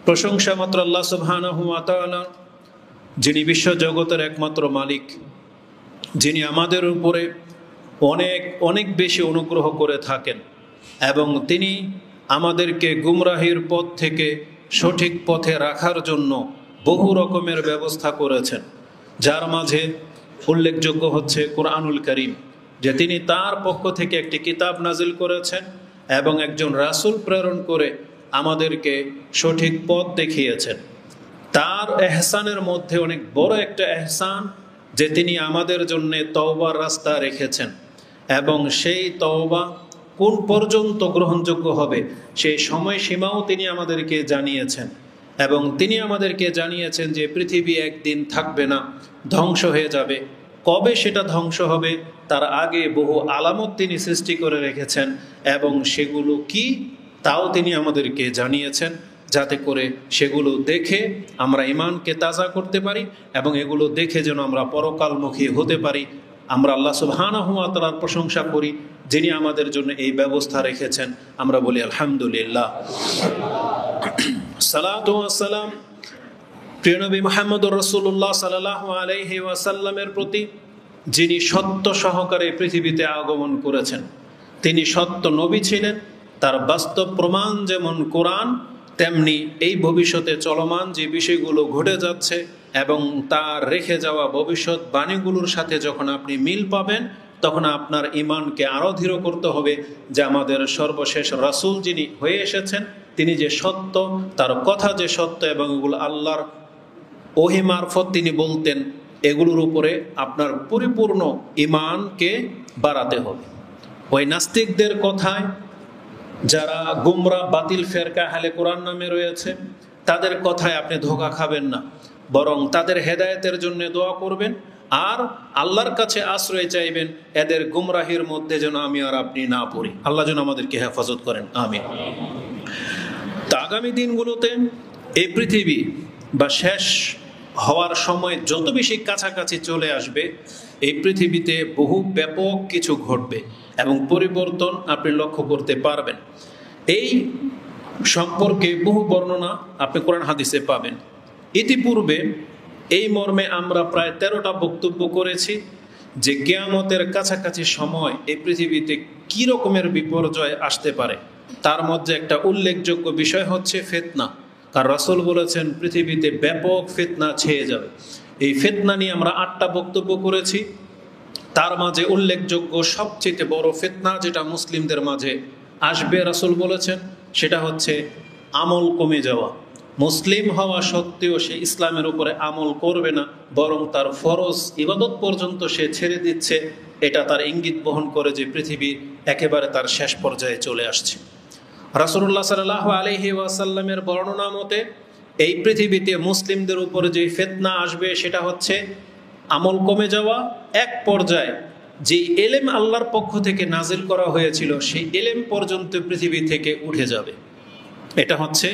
প্রশংসা মাত্র আল্লাহ সুবহানাহু ওয়া তাআলা, যিনি বিশ্ব জগতের একমাত্র মালিক, যিনি আমাদের উপরে অনেক অনেক বেশি অনুগ্রহ করে থাকেন এবং তিনি আমাদেরকে গুমরাহির পথ থেকে সঠিক পথে রাখার জন্য বহু রকমের ব্যবস্থা করেছেন, যার মাঝে উল্লেখযোগ্য হচ্ছে কোরআনুল কারীম, যে তিনি তার পক্ষ থেকে একটি কিতাব নাজিল করেছেন এবং একজন রাসূল প্রেরণ করে আমাদেরকে সঠিক পথ দেখিয়েছেন। তার এহসানের মধ্যে অনেক বড় একটা এহসান যে তিনি আমাদের জন্য তওবার রাস্তা রেখেছেন এবং সেই তওবা কোন পর্যন্ত গ্রহণযোগ্য হবে সেই সময়সীমাও তিনি আমাদেরকে জানিয়েছেন। এবং তিনি আমাদেরকে জানিয়েছেন যে পৃথিবী একদিন থাকবে না, ধ্বংস হয়ে যাবে। কবে সেটা ধ্বংস হবে তার আগে বহু আলামত তিনি সৃষ্টি করে রেখেছেন এবং সেগুলো কি তাও তিনি আমাদেরকে জানিয়েছেন, যাতে করে সেগুলো দেখে আমরা ঈমানকে তাজা করতে পারি এবং এগুলো দেখে যেন আমরা পরকালমুখী হতে পারি। আমরা আল্লাহ সুবহানাহু ওয়া তাআলার প্রশংসা করি, যিনি আমাদের জন্য এই ব্যবস্থা রেখেছেন। আমরা বলি আলহামদুলিল্লাহ। সালাতু ওয়াস সালাম প্রিয় নবী মুহাম্মদুর রাসূলুল্লাহ সাল্লাল্লাহু আলাইহি ওয়াসাল্লামের প্রতি, যিনি সত্য সহকারে পৃথিবীতে আগমন করেছেন। তিনি সত্য নবী ছিলেন। তার বাস্তব প্রমাণ যেমন কোরআন, তেমনি এই ভবিষ্যতে চলমান যে বিষয়গুলো ঘটে যাচ্ছে এবং তার রেখে যাওয়া ভবিষ্যৎ বাণীগুলোর সাথে যখন আপনি মিল পাবেন, তখন আপনার ঈমানকে আরও দৃঢ় করতে হবে যে আমাদের সর্বশেষ রাসূল যিনি হয়ে এসেছেন তিনি যে সত্য, তার কথা যে সত্য এবং এগুলো আল্লাহর ওহী মারফত তিনি বলতেন, এগুলোর উপরে আপনার পরিপূর্ণ ঈমানকে বাড়াতে হবে। ওই নাস্তিকদের কথায় যারা গুমরা বাতিল ফেরকা আহলে কোরআন নামে রয়েছে, তাদের কথায় আপনি ধোঁকা খাবেন না, বরং তাদের হেদায়েতের জন্য দোয়া করবেন আর আল্লাহর কাছে আশ্রয় চাইবেন এদের গুমরাহির মধ্যে যেন আমি আর আপনি না পড়ি। আল্লাহ যেন আমাদেরকে হেফাজত করেন, আমিন। তা আগামী দিনগুলোতে এই পৃথিবী বা শেষ হওয়ার সময় যত বেশি কাছাকাছি চলে আসবে, এই পৃথিবীতে বহু ব্যাপক কিছু ঘটবে এবং পরিবর্তন আপনি লক্ষ্য করতে পারবেন। এই সম্পর্কে বহু বর্ণনা আপনি কোরআন হাদিসে পাবেন। ইতিপূর্বে এই মর্মে আমরা প্রায় 13টা বক্তব্য করেছি যে কিয়ামতের কাছাকাছি সময় এই পৃথিবীতে কী রকমের বিপর্যয় আসতে পারে। তার মধ্যে একটা উল্লেখযোগ্য বিষয় হচ্ছে ফিতনা। কারণ রাসূল বলেছেন পৃথিবীতে ব্যাপক ফিতনা ছেয়ে যাবে। এই ফিতনা নিয়ে আমরা 8টা বক্তব্য করেছি। তার মাঝে উল্লেখযোগ্য সবচেয়ে বড় ফিতনা যেটা মুসলিমদের মাঝে আসবে, রাসূল বলেছেন সেটা হচ্ছে আমল কমে যাওয়া। মুসলিম হওয়া সত্ত্বেও সে ইসলামের উপরে আমল করবে না, বরং তার ফরজ ইবাদত পর্যন্ত সে ছেড়ে দিচ্ছে। এটা তার ইঙ্গিত বহন করে যে পৃথিবী একেবারে তার শেষ পর্যায়ে চলে আসছে। রাসূলুল্লাহ সাল্লাল্লাহু আলাইহি ওয়াসাল্লামের বর্ণনা মতে এই পৃথিবীতে মুসলিমদের উপরে যে ফিতনা আসবে সেটা হচ্ছে আমল কমে যাওয়া। এক পর্যায়ে যে এলেম আল্লাহর পক্ষ থেকে নাজিল করা হয়েছিল সেই এলেম পর্যন্ত পৃথিবী থেকে উঠে যাবে। এটা হচ্ছে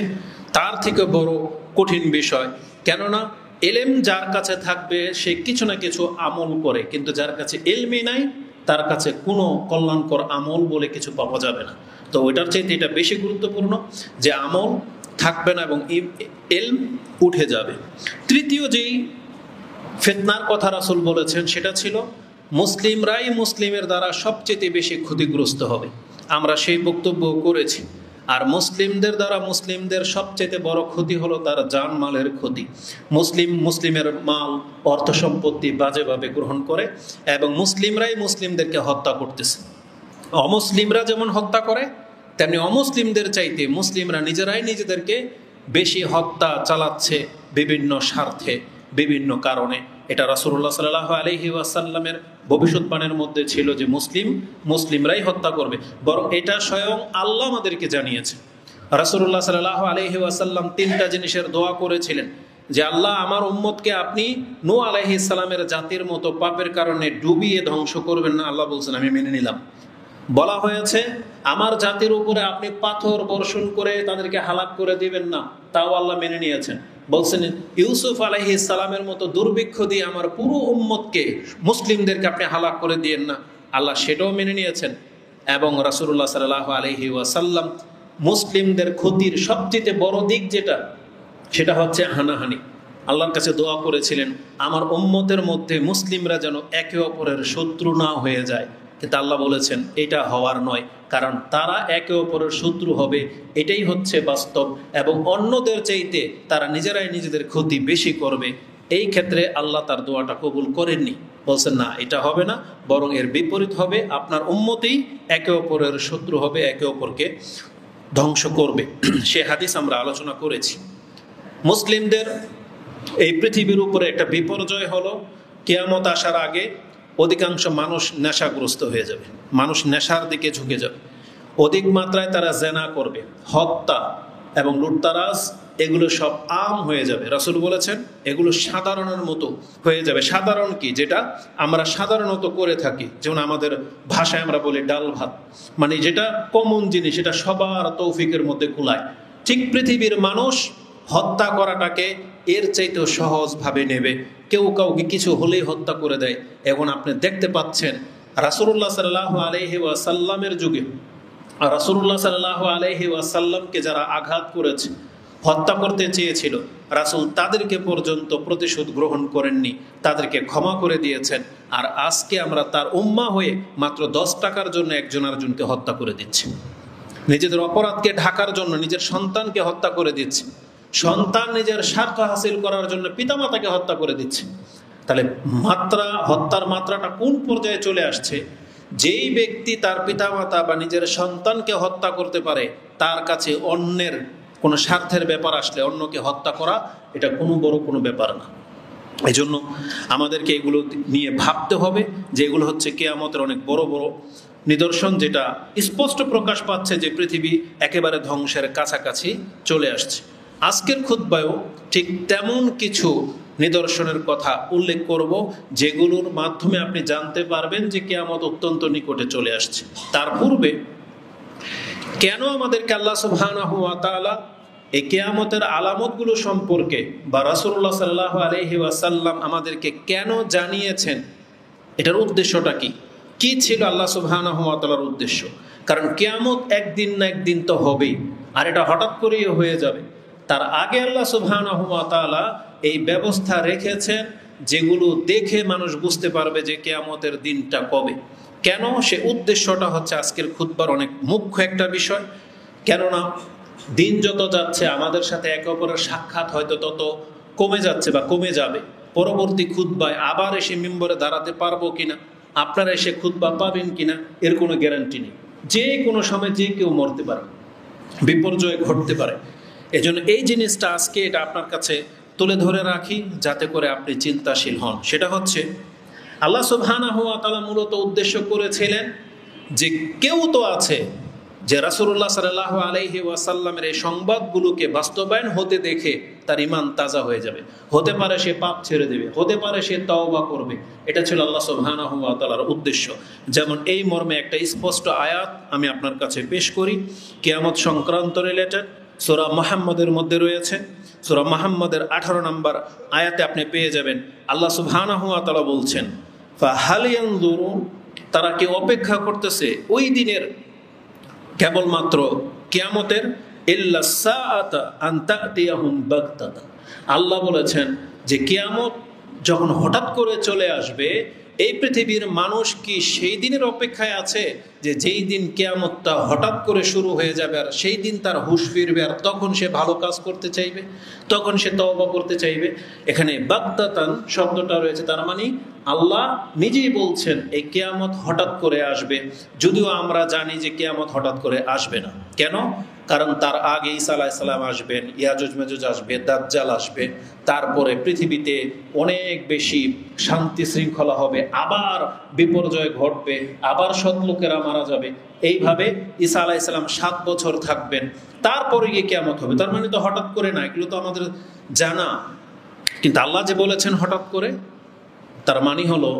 তার থেকে বড় কঠিন বিষয়, কেননা এলেম যার কাছে থাকবে সে কিছু না কিছু আমল করে, কিন্তু যার কাছে এলমই নাই তার কাছে কোনো কল্যাণকর আমল বলে কিছু পাওয়া যাবে না। তো ওইটার চাইতে এটা বেশি গুরুত্বপূর্ণ যে আমল থাকবে না এবং এলম উঠে যাবে। তৃতীয় যেই ফিতনার কথা রাসূল বলেছেন সেটা ছিল মুসলিমরাই মুসলিমের দ্বারা সবচেয়ে বেশি ক্ষতিগ্রস্ত হবে। আমরা সেই বক্তব্য করেছি। আর মুসলিমদের দ্বারা মুসলিমদের সবচেয়ে বড় ক্ষতি হলো তার জানমালের ক্ষতি। মুসলিমের মাল অর্থ সম্পত্তি বাজেভাবে গ্রহণ করে এবং মুসলিমরাই মুসলিমদেরকে হত্যা করতেছে। অমুসলিমরা যেমন হত্যা করে, তেমনি অমুসলিমদের চাইতে মুসলিমরা নিজেরাই নিজেদেরকে বেশি হত্যা চালাচ্ছে বিভিন্ন স্বার্থে, বিভিন্ন কারণে। এটা রাসূলুল্লাহ সাল্লাল্লাহু আলাইহি ওয়াসাল্লামের ভবিষ্যৎবাণীর মধ্যে ছিল যে মুসলিমরাই হত্যা করবে, বরং এটা স্বয়ং আল্লাহ আমাদেরকে জানিয়েছে। রাসূলুল্লাহ সাল্লাল্লাহু আলাইহি ওয়াসাল্লাম 3টা জিনিসের দোয়া করেছিলেন যে আল্লাহ আমার উম্মতকে আপনি নূহ আলাইহিস সালামের জাতির মতো পাপের কারণে ডুবিয়ে ধ্বংস করবেন না। আল্লাহ বলছেন আমি মেনে নিলাম। বলা হয়েছে আমার জাতির উপরে আপনি পাথর বর্ষণ করে তাদেরকে হালাক করে দিবেন না, তাও আল্লাহ মেনে নিয়েছেন। বলছেন ইউসুফ আলাইহিস সালামের মতো দুর্ভিক্ষ দিয়ে আমার পুরো উম্মতকে মুসলিমদেরকে আপনি হালাক করে দিয়েন না, আল্লাহ সেটাও মেনে নিয়েছেন। এবং রাসূলুল্লাহ সাল্লাল্লাহু আলাইহি ওয়াসাল্লাম মুসলিমদের ক্ষতির সবচেয়ে বড় দিক যেটা সেটা হচ্ছে হানাহানি। আল্লাহর কাছে দোয়া করেছিলেন আমার উম্মতের মধ্যে মুসলিমরা যেন একে অপরের শত্রু না হয়ে যায়, কিন্তু আল্লাহ বলেছেন এটা হওয়ার নয়, কারণ তারা একে অপরের শত্রু হবে, এটাই হচ্ছে বাস্তব, এবং অন্যদের চাইতে তারা নিজেরাই নিজেদের ক্ষতি বেশি করবে। এই ক্ষেত্রে আল্লাহ তার দোয়াটা কবুল করেননি, বলছেন না এটা হবে না, বরং এর বিপরীত হবে, আপনার উম্মতেই একে অপরের শত্রু হবে, একে অপরকে ধ্বংস করবে। সে হাদিস আমরা আলোচনা করেছি। মুসলিমদের এই পৃথিবীর উপরে একটা বিপর্যয় হলো, কিয়ামত আসার আগে অধিকাংশ মানুষ নেশাগ্রস্ত হয়ে যাবে, মানুষ নেশার দিকে ঝুঁকে যাবে, অধিক মাত্রায় তারা জেনা করবে, হত্যা এবং লুটতারাজ এগুলো সব আম হয়ে যাবে। রাসূল বলেছেন এগুলো সাধারণের মতো হয়ে যাবে। সাধারণ কি? যেটা আমরা সাধারণত করে থাকি, যেমন আমাদের ভাষায় আমরা বলি ডাল ভাত, মানে যেটা কমন জিনিস, এটা সবার তৌফিকের মধ্যে কুলায়। ঠিক পৃথিবীর মানুষ হত্যা করাটাকে এর চাইতেও সহজভাবে নেবে, কেউ কাউকে কিছু হলেই হত্যা করে দেয়। এখন আপনি দেখতে পাচ্ছেন রাসূলুল্লাহ সাল্লাল্লাহু আলাইহি ওয়াসাল্লামের যুগে রাসূলুল্লাহ সাল্লাল্লাহু আলাইহি ওয়াসাল্লামকে যারা আঘাত করেছে, হত্যা করতে চেয়েছিল, রাসূল তাদেরকে পর্যন্ত প্রতিশোধ গ্রহণ করেননি, তাদেরকে ক্ষমা করে দিয়েছেন। আর আজকে আমরা তার উম্মাহ হয়ে মাত্র 10 টাকার জন্য একজন আরেকজনকে হত্যা করে দিচ্ছি, নিজেদের অপরাধকে ঢাকার জন্য নিজের সন্তানকে হত্যা করে দিচ্ছে, সন্তান নিজের স্বার্থ হাসিল করার জন্য পিতামাতাকে হত্যা করে দিচ্ছে। তাহলে হত্যার মাত্রাটা কোন পর্যায়ে চলে আসছে? যেই ব্যক্তি তার পিতামাতা বা নিজের সন্তানকে হত্যা করতে পারে, তার কাছে অন্যের কোনো স্বার্থের ব্যাপার আসলে অন্যকে হত্যা করা এটা কোনো বড় কোনো ব্যাপার না। এই জন্য আমাদেরকে এগুলো নিয়ে ভাবতে হবে যে এগুলো হচ্ছে কিয়ামতের অনেক বড় বড় নিদর্শন, যেটা স্পষ্ট প্রকাশ পাচ্ছে যে পৃথিবী একেবারে ধ্বংসের কাছাকাছি চলে আসছে। আজকের খুতবায়ও ঠিক তেমন কিছু নিদর্শনের কথা উল্লেখ করব, যেগুলোর মাধ্যমে আপনি জানতে পারবেন যে কিয়ামত অত্যন্ত নিকটে চলে আসছে। তার পূর্বে কেন আমাদেরকে আল্লাহ সুবহানাহু ওয়া তাআলা এই কিয়ামতের আলামতগুলো সম্পর্কে বা রাসূলুল্লাহ সাল্লাল্লাহু আলাইহি ওয়াসাল্লাম আমাদেরকে কেন জানিয়েছেন, এটার উদ্দেশ্যটা কি? কি ছিল আল্লাহ সুবহানাহু ওয়া তাআলার উদ্দেশ্য? কারণ কিয়ামত একদিন না একদিন তো হবেই, আর এটা হঠাৎ করেই হয়ে যাবে। তার আগে আল্লাহ সুবহানাহু ওয়া তাআলা এই ব্যবস্থা রেখেছেন, যেগুলো দেখে মানুষ বুঝতে পারবে যে কিয়ামতের দিনটা কবে। কেন? সে উদ্দেশ্যটা হচ্ছে আজকের খুতবার অনেক মুখ্য একটা বিষয়। কেননা দিন যত যাচ্ছে আমাদের সাথে একে অপরের সাক্ষাৎ হয়তো তত কমে যাচ্ছে বা কমে যাবে। পরবর্তী খুতবায় আবার এসে মিম্বরে দাঁড়াতে পারবো কিনা, আপনারা এসে খুতবা পাবেন কিনা, এর কোনো গ্যারান্টি নেই। যে কোনো সময় যে কেউ মরতে পারে, বিপর্যয় ঘটতে পারে। এজন্য এই জিনিসটা আজকে এটা আপনার কাছে তুলে ধরে রাখি, যাতে করে আপনি চিন্তাশীল হন। সেটা হচ্ছে আল্লাহ সুবহানাহু ওয়া তাআলা মূলত উদ্দেশ্য করেছিলেন যে কেউ তো আছে যে রাসূলুল্লাহ সাল্লাল্লাহু আলাইহি ওয়াসাল্লামের এই সংবাদগুলোকে বাস্তবায়ন হতে দেখে তার ঈমান তাজা হয়ে যাবে। হতে পারে সে পাপ ছেড়ে দেবে, হতে পারে সে তওবা করবে। এটা ছিল আল্লাহ সুবহানাহু ওয়া তাআলার উদ্দেশ্য। যেমন এই মর্মে একটা স্পষ্ট আয়াত আমি আপনার কাছে পেশ করি, কিয়ামত সংক্রান্ত রিলেটেড, সূরা মুহাম্মদের মধ্যে রয়েছে। সূরা মুহাম্মদের 18 নম্বর আয়াতে আপনি পেয়ে যাবেন আল্লাহ সুবহানাহু ওয়া তাআলা বলছেন, ফাহাল ইয়ানজুরুন, তারা কি অপেক্ষা করতেছে ওই দিনের, কেবলমাত্র কিয়ামতের, ইল্লা সাআতা আন তা'তিয়াহুম বাগতাতান। আল্লাহ বলেছেন যে কিয়ামত যখন হঠাৎ করে চলে আসবে, এই পৃথিবীর মানুষ কি সেই দিনের অপেক্ষায় আছে যে যেই দিন কিয়ামতটা হঠাৎ করে শুরু হয়ে যাবে, আর সেই দিন তার হুঁশ ফিরবে, আর তখন সে ভালো কাজ করতে চাইবে, তখন সে তওবা করতে চাইবে। এখানে বাগতাতান শব্দটা রয়েছে, তার মানে আল্লাহ নিজেই বলছেন এই কিয়ামত হঠাৎ করে আসবে। যদিও আমরা জানি যে কিয়ামত হঠাৎ করে আসবে না। কেন? কারণ তার আগে ঈসা আলাইহিস সালাম আসবেন, ইয়াজুজ মাজুজ আসবে, দাজ্জাল আসবে, তারপরে পৃথিবীতে অনেক বেশি শান্তি শৃঙ্খলা হবে, আবার বিপর্যয় ঘটবে, আবার সৎ লোকেরা মারা যাবে। এইভাবে ঈসা আলাইহিস সালাম 7 বছর থাকবেন, তারপরে গিয়ে কিয়ামত হবে। তার মানে তো হঠাৎ করে না, এগুলো তো আমাদের জানা। কিন্তু আল্লাহ যে বলেছেন হঠাৎ করে, তার মানে হলো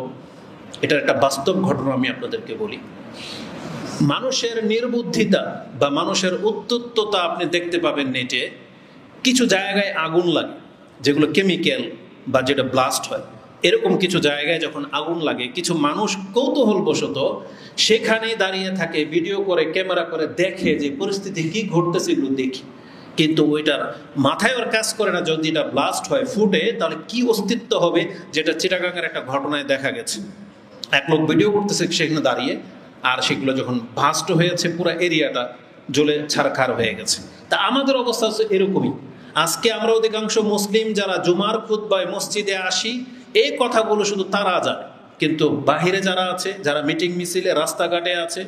এটার একটা বাস্তব ঘটনা আমি আপনাদেরকে বলি। মানুষের নির্বুদ্ধিতা বা মানুষের উদ্যত্ততা আপনি দেখতে পাবেন নেটে। কিছু জায়গায় আগুন লাগে, যেগুলো কেমিক্যাল বা যেটা ব্লাস্ট হয়, এরকম কিছু জায়গায় যখন আগুন লাগে, কিছু মানুষ কৌতূহলবশত সেখানেই দাঁড়িয়ে থাকে, ভিডিও করে, ক্যামেরা করে দেখে যে পরিস্থিতি কি ঘটতেছে, এগুলো দেখি। কিন্তু ওইটার মাথায় ওর কাজ করে না। যদি এটা ব্লাস্ট হয়, ফুটে, তাহলে কি অস্তিত্ব হবে, যেটা চিটাগাংয়ের একটা ঘটনায় দেখা গেছে। এক লোক ভিডিও করতেছে সেখানে দাঁড়িয়ে, আর সেগুলো যখন ভাস্ট হয়েছে পুরো এরিয়াটা জ্বলে ছারখার হয়ে গেছে। তা আমাদের অবস্থা হচ্ছে এরকমই। আজকে আমরা অধিকাংশ মুসলিম যারা জুমার খুতবায় মসজিদে আসি, এই কথাগুলো শুধু তারা জানে, কিন্তু বাহিরে যারা আছে, যারা মিটিং মিছিলে রাস্তাঘাটে আছে,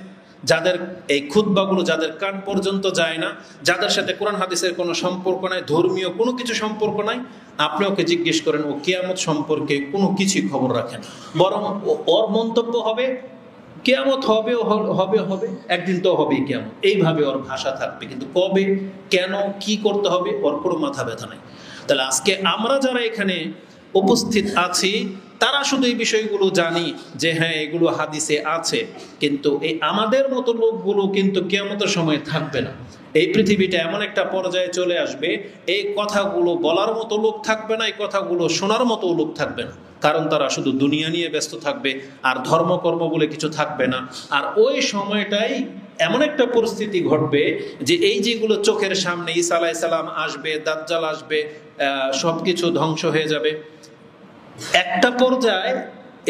যাদের এই খুতবাগুলো যাদের কান পর্যন্ত যায় না, যাদের সাথে কোরআন হাদিসের কোনো সম্পর্ক নাই, ধর্মীয় কোনো কিছু সম্পর্ক নাই, আপনি ওকে জিজ্ঞেস করেন, ও কিয়ামত সম্পর্কে কোনো কিছুই খবর রাখেন। বরং ওর মন্তব্য হবে কিয়ামত হবে হবে হবে, একদিন তো হবেই কিয়ামত, এইভাবে ওর ভাষা থাকবে। কিন্তু কবে, কেন, কি করতে হবে, ওর কোনো মাথা ব্যথা নাই। তাহলে আজকে আমরা যারা এখানে উপস্থিত আছি, তারা শুধু এই বিষয়গুলো জানি যে হ্যাঁ এগুলো হাদিসে আছে, কিন্তু এই আমাদের মতো লোকগুলো কিন্তু কিয়ামতের সময় থাকবে না। এই পৃথিবীটা এমন একটা পর্যায়ে চলে আসবে, এই কথাগুলো বলার মতো লোক থাকবে না, এই কথাগুলো শোনার মতো লোক থাকবে না। কারণ তারা শুধু দুনিয়া নিয়ে ব্যস্ত থাকবে, আর ধর্মকর্ম বলে কিছু থাকবে না। আর ওই সময়টাই এমন একটা পরিস্থিতি ঘটবে যে এই যেগুলো চোখের সামনে, ঈসা আলাইহিস সালাম আসবে, দাজ্জাল আসবে, সবকিছু ধ্বংস হয়ে যাবে, একটা পর্যায়ে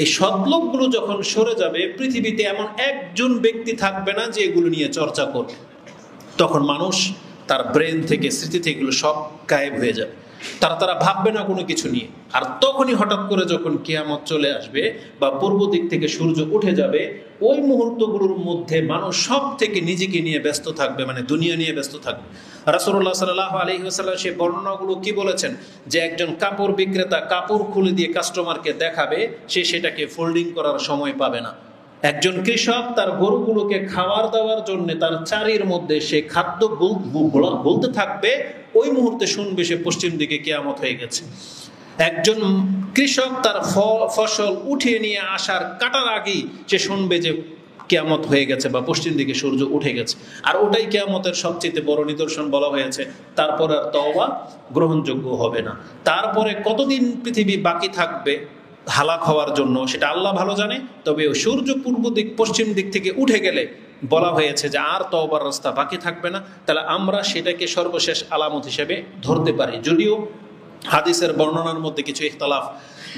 এই সৎলোকগুলো যখন সরে যাবে, পৃথিবীতে এমন একজন ব্যক্তি থাকবে না যে এগুলো নিয়ে চর্চা করবে। তখন মানুষ তার ব্রেন থেকে, স্মৃতি থেকে এগুলো সব গায়েব হয়ে যাবে, তারা ভাববে না কোনো কিছু নিয়ে। আর তখনই হঠাৎ করে যখন কিয়ামত চলে আসবে বা পূর্ব দিক থেকে সূর্য উঠে যাবে, ওই মুহূর্তগুলোর মধ্যে মানুষ সব থেকে নিজেকে নিয়ে ব্যস্ত থাকবে, মানে দুনিয়া নিয়ে ব্যস্ত থাকবে। রাসূলুল্লাহ সাল্লাল্লাহু আলাইহি ওয়াসাল্লাম সেই বর্ণনাগুলো কি বলেছেন, যে একজন কাপড় বিক্রেতা কাপড় খুলে দিয়ে কাস্টমারকে দেখাবে, সে সেটাকে ফোল্ডিং করার সময় পাবে না। একজন কৃষক তার গরুগুলোকে খাবার দেওয়ার জন্য তার চারির মধ্যে সে খাদ্য বলতে থাকবে, ওই মুহূর্তে শুনবে সে পশ্চিম দিকে কিয়ামত হয়ে গেছে। একজন কৃষক তার ফসল উঠিয়ে নিয়ে আসার কাটার আগেই সে শুনবে যে কিয়ামত হয়ে গেছে বা পশ্চিম দিকে সূর্য উঠে গেছে। আর ওটাই কিয়ামতের সবচেয়ে বড় নিদর্শন বলা হয়েছে। তারপর আর তওবা গ্রহণযোগ্য হবে না। তারপরে কতদিন পৃথিবী বাকি থাকবে হালাক হওয়ার জন্য সেটা আল্লাহ ভালো জানে। তবে সূর্য পূর্ব দিক পশ্চিম দিক থেকে উঠে গেলে বলা হয়েছে যে আর তওবার রাস্তা বাকি থাকবে না। তাহলে আমরা সেটাকে সর্বশেষ আলামত হিসেবে ধরতে পারি। যদিও হাদিসের বর্ণনার মধ্যে কিছু ইখতিলাফ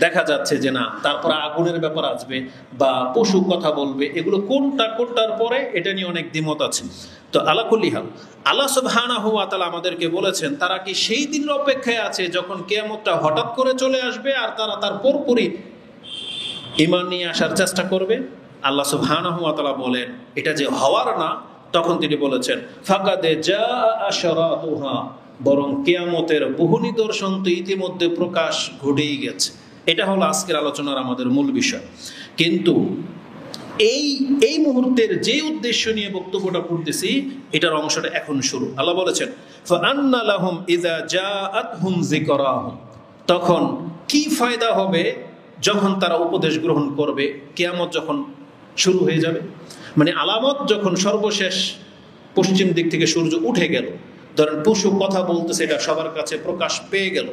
দেখা যাচ্ছে যে না, তারপরে আগুনের ব্যাপার আসবে বা পশু কথা বলবে, এগুলো কোনটার পরে এটা নিয়ে অনেক দ্বিমত আছে। তো আলা কুল্লি হাল, আল্লাহ সুবহানাহু ওয়া তাআলা আমাদেরকে বলেছেন তারা কি সেই দিনের অপেক্ষায় আছে যখন কিয়ামতটা হঠাৎ করে চলে আসবে আর তারা তার পরপরই ঈমান নিয়ে আসার চেষ্টা করবে? আল্লাহ সুবহানাহু ওয়া তাআলা বলেন এটা যে হওয়ার না, তখন তিনি বলেছেন ফাকাদে জাআ আশরাতুহা, বরং কিয়ামতের বহু নিদর্শন তো ইতিমধ্যে প্রকাশ ঘটেই গেছে। এটা হলো আজকের আলোচনার আমাদের মূল বিষয়। কিন্তু এই মুহূর্তের যে উদ্দেশ্য নিয়ে বক্তব্যটা করতেছি, এটার অংশটা এখন শুরু। আল্লাহ বলেছেন ফাআন্না লাহুম ইযা জাআতহুম যিকরাহুম, তখন কি ফায়দা হবে যখন তারা উপদেশ গ্রহণ করবে, কিয়ামত যখন শুরু হয়ে যাবে। মানে আলামত যখন সর্বশেষ পশ্চিম দিক থেকে সূর্য উঠে গেল, ধরেন পশু কথা বলতেছে, এটা সবার কাছে প্রকাশ পেয়ে গেল,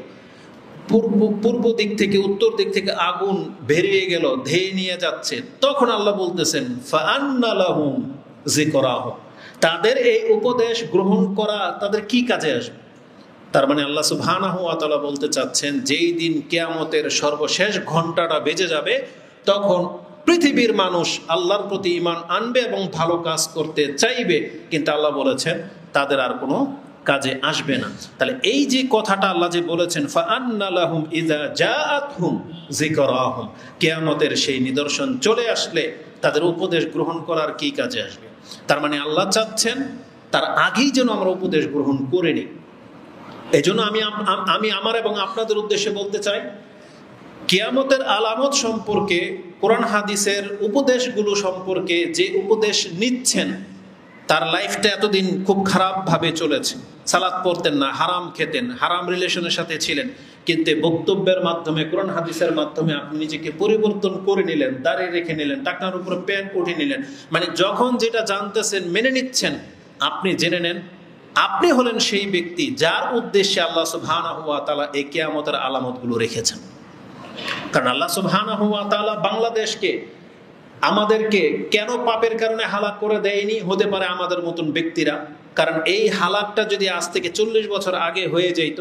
পূর্ব দিক থেকে উত্তর দিক থেকে আগুন বেরিয়ে গেল, ধেয়ে নিয়ে যাচ্ছে, তখন আল্লাহ বলতেছেন ফাআন্না লাহুম যিকরাহুম, তাদের এই উপদেশ গ্রহণ করা তাদের কি কাজে আসবে। তার মানে আল্লাহ সুবহানাহু ওয়া তাআলা বলতে চাচ্ছেন যেই দিন কিয়ামতের সর্বশেষ ঘন্টাটা বেজে যাবে, তখন পৃথিবীর মানুষ আল্লাহর প্রতি ঈমান আনবে এবং ভালো কাজ করতে চাইবে, কিন্তু আল্লাহ বলেছেন তাদের আর কোনো কাজে আসবে না। তাহলে এই যে কথাটা আল্লাহ যে বলেছেন ফাআন্না লাহুম ইযা জাআতহুম যিকরাহুম, কিয়ামতের সেই নিদর্শন চলে আসলে তাদের উপদেশ গ্রহণ করার কি কাজে আসবে। তার মানে আল্লাহ চাচ্ছেন তার আগেই যেন আমরা উপদেশ গ্রহণ করে নিই। এই জন্য আমি আমার এবং আপনাদের উদ্দেশ্যে বলতে চাই, কিয়ামতের আলামত সম্পর্কে, কোরআন হাদিসের উপদেশগুলো সম্পর্কে যে উপদেশ নিচ্ছেন, তার লাইফটা এতদিন খুব খারাপভাবে চলেছে। সালাত পড়তেন না, হারাম খেতেন, হারাম রিলেশনের সাথে ছিলেন, কিন্তু বক্তব্যের মাধ্যমে, কোরআন হাদিসের মাধ্যমে আপনি নিজেকে পরিবর্তন করে নিলেন, দাঁড়িয়ে রেখে নিলেন, টাকনার উপরে প্যান্ট উঠে নিলেন। মানে যখন যেটা জানতেছেন মেনে নিচ্ছেন, আপনি জেনে নেন আপনি হলেন সেই ব্যক্তি যার উদ্দেশ্যে আল্লাহ সুবহানাহু ওয়া তাআলা এই কিয়ামতের আলামতগুলো রেখেছেন। কারণ আল্লাহ সুবহানাহু ওয়া তাআলা বাংলাদেশকে আমাদেরকে কেন পাপের কারণে হালাক করে দেয়নি? হতে পারে আমাদের মতন ব্যক্তিরা, কারণ এই হালাকটা যদি আজ থেকে 40 বছর আগে হয়ে যেত,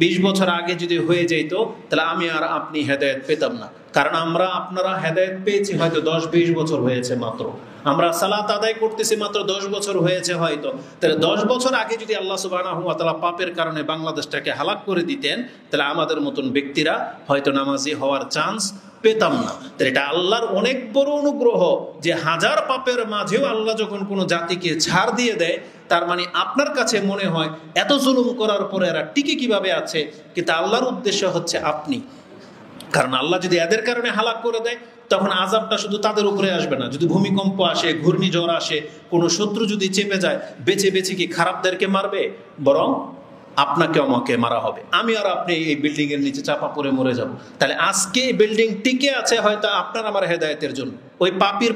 20 বছর আগে যদি হয়ে যেত, তাহলে আমি আর আপনি হেদায়েত পেতাম না। কারণ আপনারা হেদায়েত পেয়েছি হয়তো 10-20 বছর হয়েছে মাত্র, আমরা সালাত আদায় করতেছি মাত্র 10 বছর হয়েছে হয়তো। তাহলে 10 বছর আগে যদি আল্লাহ সুবহানাহু ওয়া তাআলা পাপের কারণে বাংলাদেশটাকে হালাক করে দিতেন, তাহলে আমাদের মতন ব্যক্তিরা হয়তো নামাজি হওয়ার চান্স পেতাম না। তাহলে এটা আল্লাহর অনেক বড় অনুগ্রহ যে হাজার পাপের মাঝেও আল্লাহ যখন কোনো জাতিকে ছাড় দিয়ে দেয়, তার মানে আপনার কাছে মনে হয় এত জুলুম করার পরে এরা টিকে কিভাবে আছে, কিন্তু আল্লাহর উদ্দেশ্য হচ্ছে আপনি। কারণ আল্লাহ যদি এদের কারণে হালাক করে দেয়, তখন আযাবটা শুধু তাদের উপরে আসবে না। যদি ভূমিকম্প আসে, ঘূর্ণিঝড় আসে, কোনো শত্রু যদি চেপে যায়, বেছে বেছে কি খারাপদেরকে মারবে? বরং আপনাকে আমাকে মারা হবে, আমি আর আপনি এই বিল্ডিং এর নিচে চাপা পড়ে মরে যাব। তাহলে আজকে এই বিল্ডিং টিকে আছে হয়তো আপনার আমার হেদায়েতের জন্য। ওই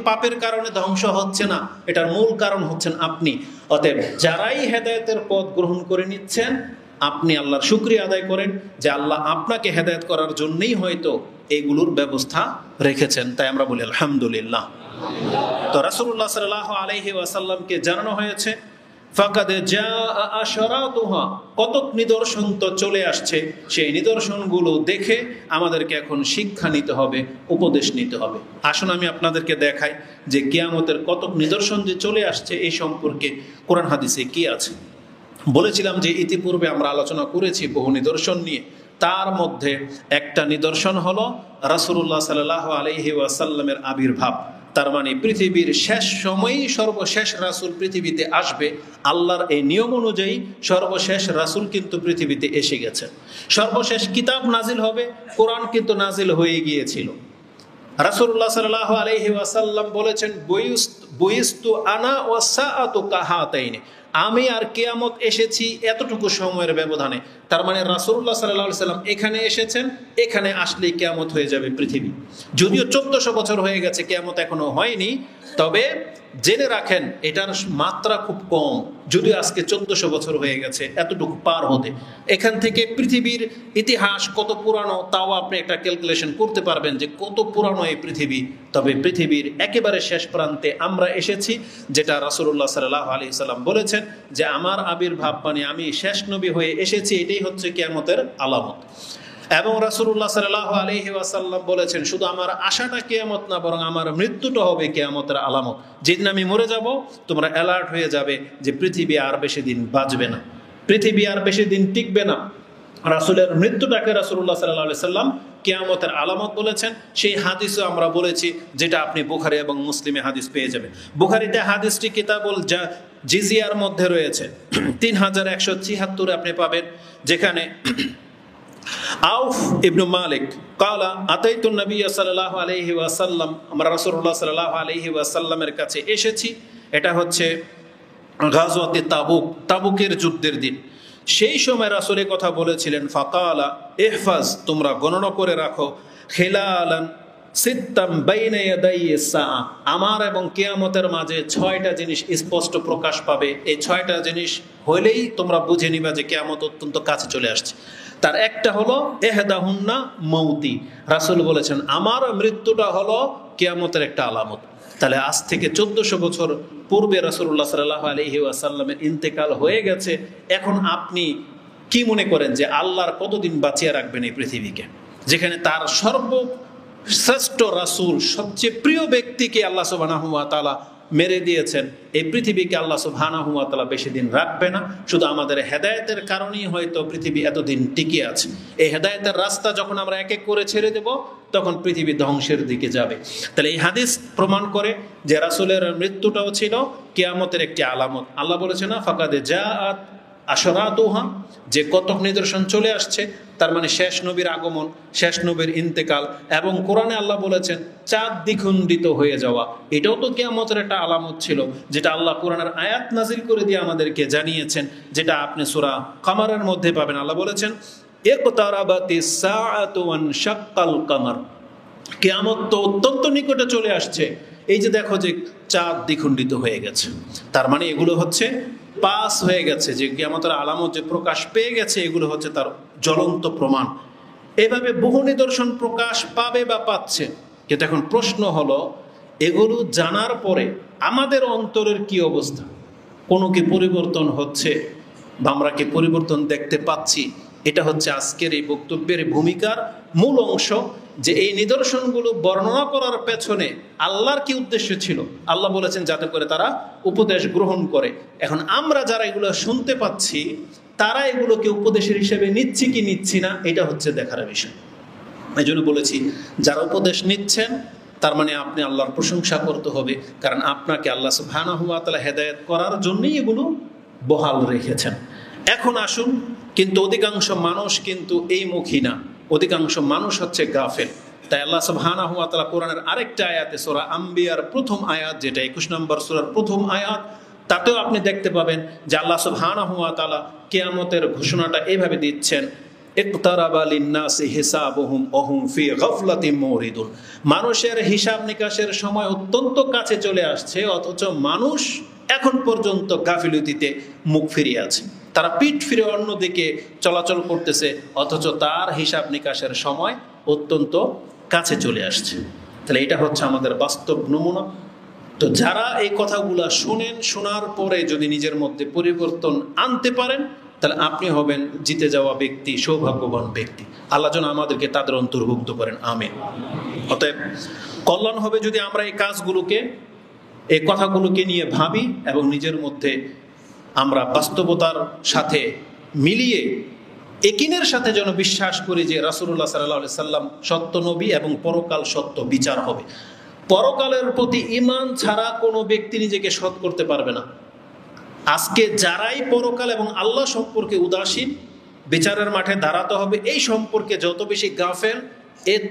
পাপের কারণে ধ্বংস হচ্ছে না, এটার মূল কারণ হচ্ছেন আপনি। অতএব যারাই হেদায়েতের পথ গ্রহণ করে নিচ্ছেন, আপনি আল্লাহর শুকরিয়া আদায় করেন যে আল্লাহ আপনাকে হেদায়েত করার জন্যই হয়তো এইগুলোর ব্যবস্থা রেখেছেন। তাই আমরা বলি আলহামদুলিল্লাহ। তো রাসূলুল্লাহ সাল্লাল্লাহু আলাইহি ওয়াসাল্লামকে জানানো হয়েছে ফাকাদ জাআ আশরাতুহা, কতক নিদর্শন তো চলে আসছে, সেই নিদর্শনগুলো দেখে আমাদেরকে এখন শিক্ষা নিতে হবে, উপদেশ নিতে হবে। আসুন আমি আপনাদেরকে দেখাই যে কিয়ামতের কতক নিদর্শন যে চলে আসছে এই সম্পর্কে কোরআন হাদিসে কি আছে। বলেছিলাম যে ইতিপূর্বে আমরা আলোচনা করেছি বহু নিদর্শন নিয়ে, তার মধ্যে একটা নিদর্শন হলো রাসূলুল্লাহ সাল্লাল্লাহু আলাইহি ওয়াসাল্লামের আবির্ভাব। তার মানে পৃথিবীর শেষ সময়েই সর্বশেষ রাসূল পৃথিবীতে আসবে। আল্লাহর এই নিয়ম অনুযায়ী সর্বশেষ রাসূল কিন্তু পৃথিবীতে এসে গেছে। সর্বশেষ কিতাব নাজিল হবে, কোরআন কিন্তু নাজিল হয়ে গিয়েছিল। রাসূলুল্লাহ সাল্লাল্লাহু আলাইহি ওয়াসাল্লাম বলেছেন বুইস্তু আনা ওয়াস সাআতু কাহাতাইনি, আমি আর কিয়ামত এসেছি এতটুকু সময়ের ব্যবধানে। তার মানে রাসূলুল্লাহ সাল্লাল্লাহু আলাইহি ওয়াসাল্লাম এখানে এসেছেন, এখানে আসলেই কিয়ামত হয়ে যাবে পৃথিবী। যদিও 1400 বছর হয়ে গেছে, কিয়ামত এখনো হয়নি, তবে জেনে রাখেন এটার মাত্রা খুব কম। যদিও আজকে 1400 বছর হয়ে গেছে এতটুকু পার হতে, এখান থেকে পৃথিবীর ইতিহাস কত পুরানো তাও আপনি একটা ক্যালকুলেশন করতে পারবেন যে কত পুরানো এই পৃথিবী। তবে পৃথিবীর একেবারে শেষ প্রান্তে আমরা এসেছি, যেটা রাসূলুল্লাহ সাল্লাল্লাহু আলাইহি ওয়াসাল্লাম বলেছেন যে আমার আবির্ভাব মানে আমি শেষ নবী হয়ে এসেছি, এটাই হচ্ছে কিয়ামতের আলামত। এবং রাসূলুল্লাহ সাল্লাল্লাহু আলাইহি ওয়াসাল্লাম বলেছেন শুধু আমার আশাটা কিয়ামত না, বরং আমার মৃত্যুটা হবে কিয়ামতের আলামত। যেদিন আমি মরে যাব, তোমরা অ্যালার্ট হয়ে যাবে যে পৃথিবী আর বেশি দিন বাঁচবে না, পৃথিবী আর বেশি দিন টিকবে না। রাসূলের মৃত্যুটাকে রাসূলুল্লাহ সাল্লাল্লাহু আলাইহি ওয়াসাল্লাম কিয়ামতের আলামত বলেছেন। সেই হাদিসও আমরা বলেছি, যেটা আপনি বুখারী এবং মুসলিমে হাদিস পেয়ে যাবেন। বুখারীতে হাদিসটি কিতাবুল জিজিয়ার মধ্যে রয়েছে, 3176 আপনি পাবেন, যেখানে আউফ ইবনু মালিক কালা আতাইতু নবী সাল্লাল্লাহু আলাইহি ওয়াসাল্লাম, আমরা রাসূলুল্লাহ সাল্লাল্লাহু আলাইহি ওয়াসাল্লামের কাছে এসেছি। এটা হচ্ছে গাজওয়াতে তাবুক, তাবুকের যুদ্ধের দিন। সেই সময় রাসূলের কথা বলেছিলেন ফাকালা ইহফাজ, তোমরা গণনা করে রাখো, খিলালান সিত্তাম বাইনা ইয়াদাইস সাআ, আমার এবং কিয়ামতের মাঝে 6টা জিনিস স্পষ্ট প্রকাশ পাবে। এই 6টা জিনিস হলেই তোমরা বুঝে নিবা যে কিয়ামত অত্যন্ত কাছে চলে আসছে। তার একটা হলো ইহদাহুন্না মৌতি, রাসূল বলেছেন আমার মৃত্যুটা হলো কিয়ামতের একটা আলামত। তাহলে আজ থেকে 1400 বছর পূর্বে রাসূলুল্লাহ সাল্লাল্লাহু আলাইহি ওয়াসাল্লামের ইন্তেকাল হয়ে গেছে। এখন আপনি কি মনে করেন যে আল্লাহর কতদিন বাঁচিয়ে রাখবেন এই পৃথিবীকে, যেখানে তার সর্বশ্রেষ্ঠ রাসূল, সবচেয়ে প্রিয় ব্যক্তিকে আল্লাহ সুবহানাহু ওয়া তাআলা মেরে দিয়েছেন। এই পৃথিবীকে আল্লাহ সুবহানাহু ওয়া তাআলা বেশি দিন রাখবে না। শুধু আমাদের হেদায়েতের কারণেই হয়তো পৃথিবী এতদিন টিকে আছে। এই হেদায়েতের রাস্তা যখন আমরা এক এক করে ছেড়ে দেব, তখন পৃথিবী ধ্বংসের দিকে যাবে। তাহলে এই হাদিস প্রমাণ করে যে রাসূলের মৃত্যুটাও ছিল কিয়ামতের একটি আলামত। আল্লাহ বলেছে না ফাকাদ জাআত আশরাতুহা, যে কতক নিদর্শন চলে আসছে, তার মানে শেষ নবীর আগমন, শেষ নবীর ইন্তেকাল। এবং কোরআনে আল্লাহ বলেছেন চাঁদ দ্বিখণ্ডিত হয়ে যাওয়া, এটাও তো কিয়ামতের একটা আলামত ছিল, যেটা আল্লাহ কোরআনের আয়াত নাজিল করে দিয়ে আমাদেরকে জানিয়েছেন, যেটা আপনি সূরা কামারের মধ্যে পাবেন। আল্লাহ বলেছেন ইকতারাবাতিস সাআতু ওয়ানশাক্কাল কামার, কিয়ামত তো অত্যন্ত নিকটে চলে আসছে। এই যে দেখো যে চাঁদ দ্বিখণ্ডিত হয়ে গেছে, তার মানে এগুলো হচ্ছে পাস হয়ে গেছে, যে কিয়ামতের আলামত যে প্রকাশ পেয়ে গেছে, এগুলো হচ্ছে তার জ্বলন্ত প্রমাণ। এভাবে বহু নিদর্শন প্রকাশ পাবে বা পাচ্ছে। কিন্তু এখন প্রশ্ন হলো এগুলো জানার পরে আমাদের অন্তরের কি অবস্থা, কোনো কি পরিবর্তন হচ্ছে বা আমরা কি পরিবর্তন দেখতে পাচ্ছি, এটা হচ্ছে আজকের এই বক্তব্যের ভূমিকার মূল অংশ। যে এই নিদর্শনগুলো বর্ণনা করার পেছনে আল্লাহর কি উদ্দেশ্য ছিল। আল্লাহ বলেছেন যাতে করে তারা উপদেশ গ্রহণ করে। এখন আমরা যারা এগুলো শুনতে পাচ্ছি, তারা এগুলোকে উপদেশের হিসেবে নিচ্ছি কি নিচ্ছি না, এটা হচ্ছে দেখার বিষয়। এই জন্য বলেছি, যারা উপদেশ নিচ্ছেন তার মানে আপনি আল্লাহর প্রশংসা করতে হবে, কারণ আপনাকে আল্লাহ সুবহানাহু ওয়া তাআলা হেদায়েত করার জন্যই এগুলো বহাল রেখেছেন। এখন আসুন, কিন্তু অধিকাংশ মানুষ কিন্তু এই মুখী না, অধিকাংশ মানুষ হচ্ছে গাফেল। তাই আল্লাহ সুবহানাহু ওয়া তাআলা কোরআনের আরেকটা আয়াতে, সূরা আম্বিয়ার প্রথম আয়াত, যেটা 21 নম্বর সূরার প্রথম আয়াত, তাতেও আপনি দেখতে পাবেন যে আল্লাহ সুবহানাহু ওয়া তাআলা কিয়ামতের ঘোষণাটা এইভাবে দিচ্ছেন, ইকতারাবা লিন্নাসি হিসাবুহুম ওয়া হুম ফি গাফলাতিন মুরিদুন। মানুষের হিসাব নিকাশের সময় অত্যন্ত কাছে চলে আসছে, অথচ মানুষ এখন পর্যন্ত গাফিলতিতে মুখ ফিরিয়ে আছে। তারা পিঠ ফিরে অন্যদিকে চলাচল করতেছে, অথচ তার হিসাব নিকাশের সময় অত্যন্ত কাছে চলে আসছে। তাহলে এটা হচ্ছে আমাদের বাস্তব নমুনা। তো যারা এই কথাগুলো শুনেন, শোনার পরে যদি নিজের মধ্যে পরিবর্তন আনতে পারেন, তাহলে আপনি হবেন জিতে যাওয়া ব্যক্তি, সৌভাগ্যবান ব্যক্তি। আল্লাহ যেন আমাদেরকে তাদের অন্তর্ভুক্ত করেন, আমিন। অতএব কল্যাণ হবে যদি আমরা এই কাজগুলোকে, এই কথাগুলোকে নিয়ে ভাবি এবং নিজের মধ্যে আমরা বাস্তবতার সাথে মিলিয়ে একিনের সাথে যেন বিশ্বাস করি যে রাসূলুল্লাহ সাল্লাল্লাহু আলাইহি সাল্লাম সত্য নবী এবং পরকাল সত্য বিচার হবে। পরকালের প্রতি ঈমান ছাড়া কোনো ব্যক্তি নিজেকে সৎ করতে পারবে না। আজকে যারাই পরকাল এবং আল্লাহ সম্পর্কে উদাসীন, বিচারের মাঠে দাঁড়াতে হবে এই সম্পর্কে যত বেশি গাফেল,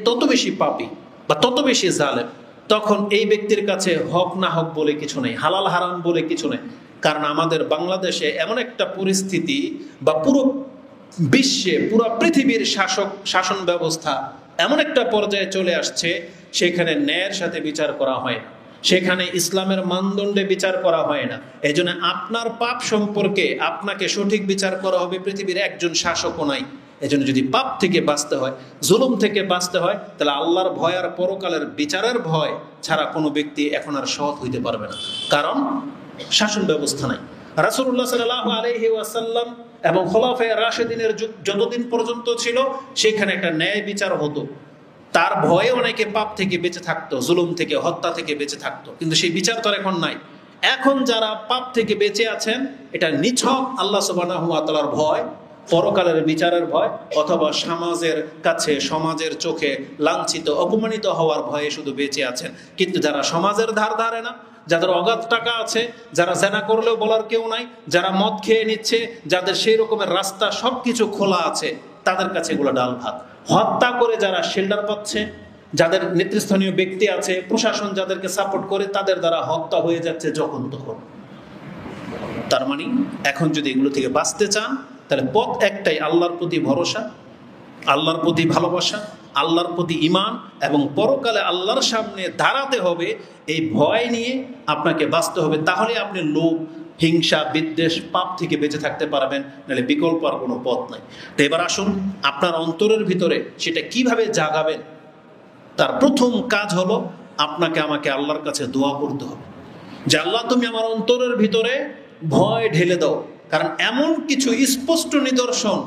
তত বেশি পাপী বা তত বেশি জালেম। তখন এই ব্যক্তির কাছে হক না হক বলে কিছু নেই, হালাল হারাম বলে কিছু নেই। কারণ আমাদের বাংলাদেশে এমন একটা পরিস্থিতি, বা পুরো বিশ্বে, পুরো পৃথিবীর শাসন ব্যবস্থা এমন একটা পর্যায়ে চলে আসছে, সেখানে ন্যায়ের সাথে বিচার করা হয় না, সেখানে ইসলামের মানদণ্ডে বিচার করা হয় না। এই জন্য আপনার পাপ সম্পর্কে আপনাকে সঠিক বিচার করা হবে, পৃথিবীর একজন শাসকও নাই। এই জন্য যদি পাপ থেকে বাঁচতে হয়, জুলুম থেকে বাঁচতে হয়, তাহলে আল্লাহর ভয় আর পরকালের বিচারের ভয় ছাড়া কোনো ব্যক্তি এখন আর সৎ হইতে পারবে না, কারণ শাসন ব্যবস্থা নাই। রাসূলুল্লাহ সাল্লাল্লাহু আলাইহি ওয়াসাল্লাম এবং খোলাফায়ে রাশিদিনের যুগ যতদিন পর্যন্ত ছিল, সেখানে একটা ন্যায় বিচার হতো। তার ভয়ে অনেকে পাপ থেকে বেঁচে থাকতো, জুলুম থেকে, হত্যা থেকে বেঁচে থাকতো, কিন্তু সেই বিচার তো এখন নাই। এখন যারা পাপ থেকে বেঁচে আছেন, এটা নিছক আল্লাহ সুবহানাহু ওয়া তাআলার ভয়, পরকালের বিচারের ভয়, অথবা সমাজের কাছে, সমাজের চোখে লাঞ্ছিত, অপমানিত হওয়ার ভয়ে শুধু বেঁচে আছেন। কিন্তু যারা সমাজের ধার ধারে না, যাদের অগাধ টাকা আছে, যারা জেনা করলেও বলার কেউ নাই, যারা মদ খেয়ে নিচ্ছে, যাদের সেই রকমের রাস্তা সবকিছু খোলা আছে, তাদের কাছে এগুলো ডাল ভাত। হত্যা করে যারা শেল্টার পাচ্ছে, যাদের নেতৃস্থানীয় ব্যক্তি আছে, প্রশাসন যাদেরকে সাপোর্ট করে, তাদের দ্বারা হত্যা হয়ে যাচ্ছে যখন তখন। তার মানে এখন যদি এগুলো থেকে বাঁচতে চান, তাহলে পথ একটাই, আল্লাহর প্রতি ভরসা, আল্লাহর প্রতি ভালোবাসা, আল্লাহর প্রতি ঈমান, এবং পরকালে আল্লাহর সামনে দাঁড়াতে হবে। এই ভয় নিয়ে আপনাকে বাঁচতে হবে, তাহলে আপনি লোভ, হিংসা, বিদ্বেষ, পাপ থেকে বেঁচে থাকতে পারবেন, নাহলে বিকল্প আর কোনো পথ নাই। তো এবার আসুন, আপনার অন্তরের ভিতরে সেটা কিভাবে জাগাবেন, তার প্রথম কাজ হলো আপনাকে আমাকে আল্লাহর কাছে দোয়া করতে হবে যে আল্লাহ, তুমি আমার অন্তরের ভিতরে ভয় ঢেলে দাও। কারণ এমন কিছু স্পষ্ট নিদর্শন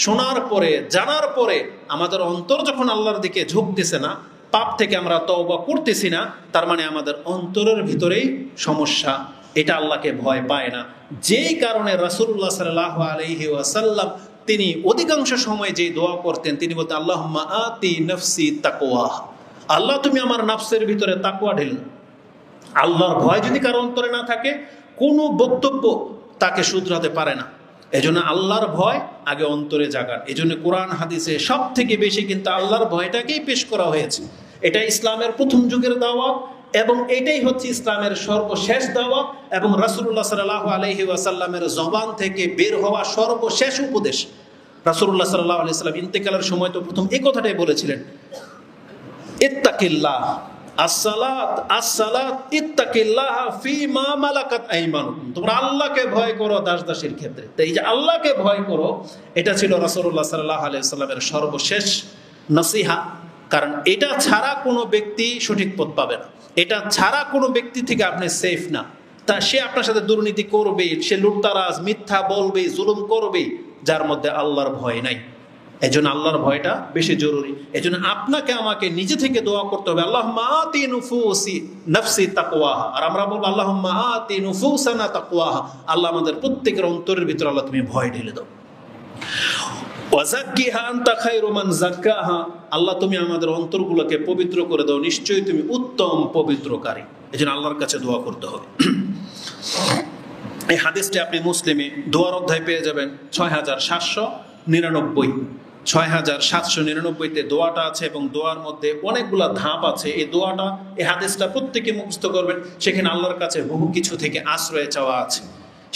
শোনার পরে, জানার পরে আমাদের অন্তর যখন আল্লাহর দিকে ঝুঁকতেছে না, পাপ থেকে আমরা তওবা করতেছি না, তার মানে আমাদের অন্তরের ভিতরেই সমস্যা। এটা আল্লাহকে ভয় পায় না। যেই কারণে রাসূলুল্লাহ সাল্লাল্লাহু আলাইহি ওয়াসাল্লাম তিনি অধিকাংশ সময় যে দোয়া করতেন, তিনি বলতেন, আল্লাহুম্মা আতি নাফসি তাকওয়া, আল্লাহ তুমি আমার নাফসের ভিতরে তাকওয়া ঢেল। আল্লাহর ভয় যদি কারো অন্তরে না থাকে, কোনো বক্তব্য তাকে শুধরাতে পারে না। এজন্য আল্লাহর ভয় আগে অন্তরে জাগান। এজন্য কোরআন হাদিসে সব থেকে বেশি কিন্তু আল্লাহর ভয়টাকেই পেশ করা হয়েছে। এটা ইসলামের প্রথম যুগের দাওয়াত, এবং এটাই হচ্ছে ইসলামের সর্বশেষ দাওয়াত, এবং রাসূলুল্লাহ সাল্লাল্লাহু আলাইহি ওয়াসাল্লামের জবান থেকে বের হওয়া সর্বশেষ উপদেশ। রাসূলুল্লাহ সাল্লাল্লাহু আলাইহি ওয়াসাল্লাম ইন্তেকালের সময় তো প্রথম এই কথাটাই বলেছিলেন, ইত্তাকিল্লাহ, আসসালাত আসসালাত ইত্তাকিল্লাহ ফিমা মালাকাত আইমানুকুম, তোমরা আল্লাহকে ভয় করো দাস দাসীর ক্ষেত্রে। তো এই যে আল্লাহকে ভয় করো, এটা ছিল রাসূলুল্লাহ সাল্লাল্লাহু আলাইহি ওয়াসাল্লামের সর্বশেষ নসিহা। কারণ এটা ছাড়া কোনো ব্যক্তি সঠিক পথ পাবে না। এটা ছাড়া কোনো ব্যক্তি থেকে আপনি সেফ না। তা সে আপনার সাথে দুর্নীতি করবে, সে লুটতারাজ মিথ্যা বলবে, জুলুম করবে, যার মধ্যে আল্লাহর ভয় নাই। এজন্য আল্লাহর ভয়টা বেশি জরুরি। এজন্য আপনাকে আমাকে নিজে থেকে দোয়া করতে হবে, আল্লাহুম্মা আতি নুফুসি নাফসি তাকওয়াহা। আর আমরা বলবো আল্লাহুম্মা আতি নুফুসানা তাকওয়াহা, আল্লাহ আমাদের প্রত্যেকের অন্তরের ভিতরে আল্লাহ তুমি ভয় ঢেলে দাও। ওয়াজাক্কিহা আনতা খায়রু মান যাক্কাহা, আল্লাহ তুমি আমাদের অন্তরগুলোকে পবিত্র করে দাও, নিশ্চয়ই তুমি উত্তম পবিত্রকারী। এজন্য আল্লাহর কাছে দোয়া করতে হবে। এই হাদিসটি আপনি মুসলিমে দোয়ার অধ্যায় পেয়ে যাবেন 6799। 6799-তে দোয়াটা আছে এবং দোয়ার মধ্যে অনেকগুলা ধাপ আছে। এই দোয়াটা, এই হাদিসটা প্রত্যেকে মুখস্থ করবেন। সেখানে আল্লাহর কাছে বহু কিছু থেকে আশ্রয় চাওয়া আছে।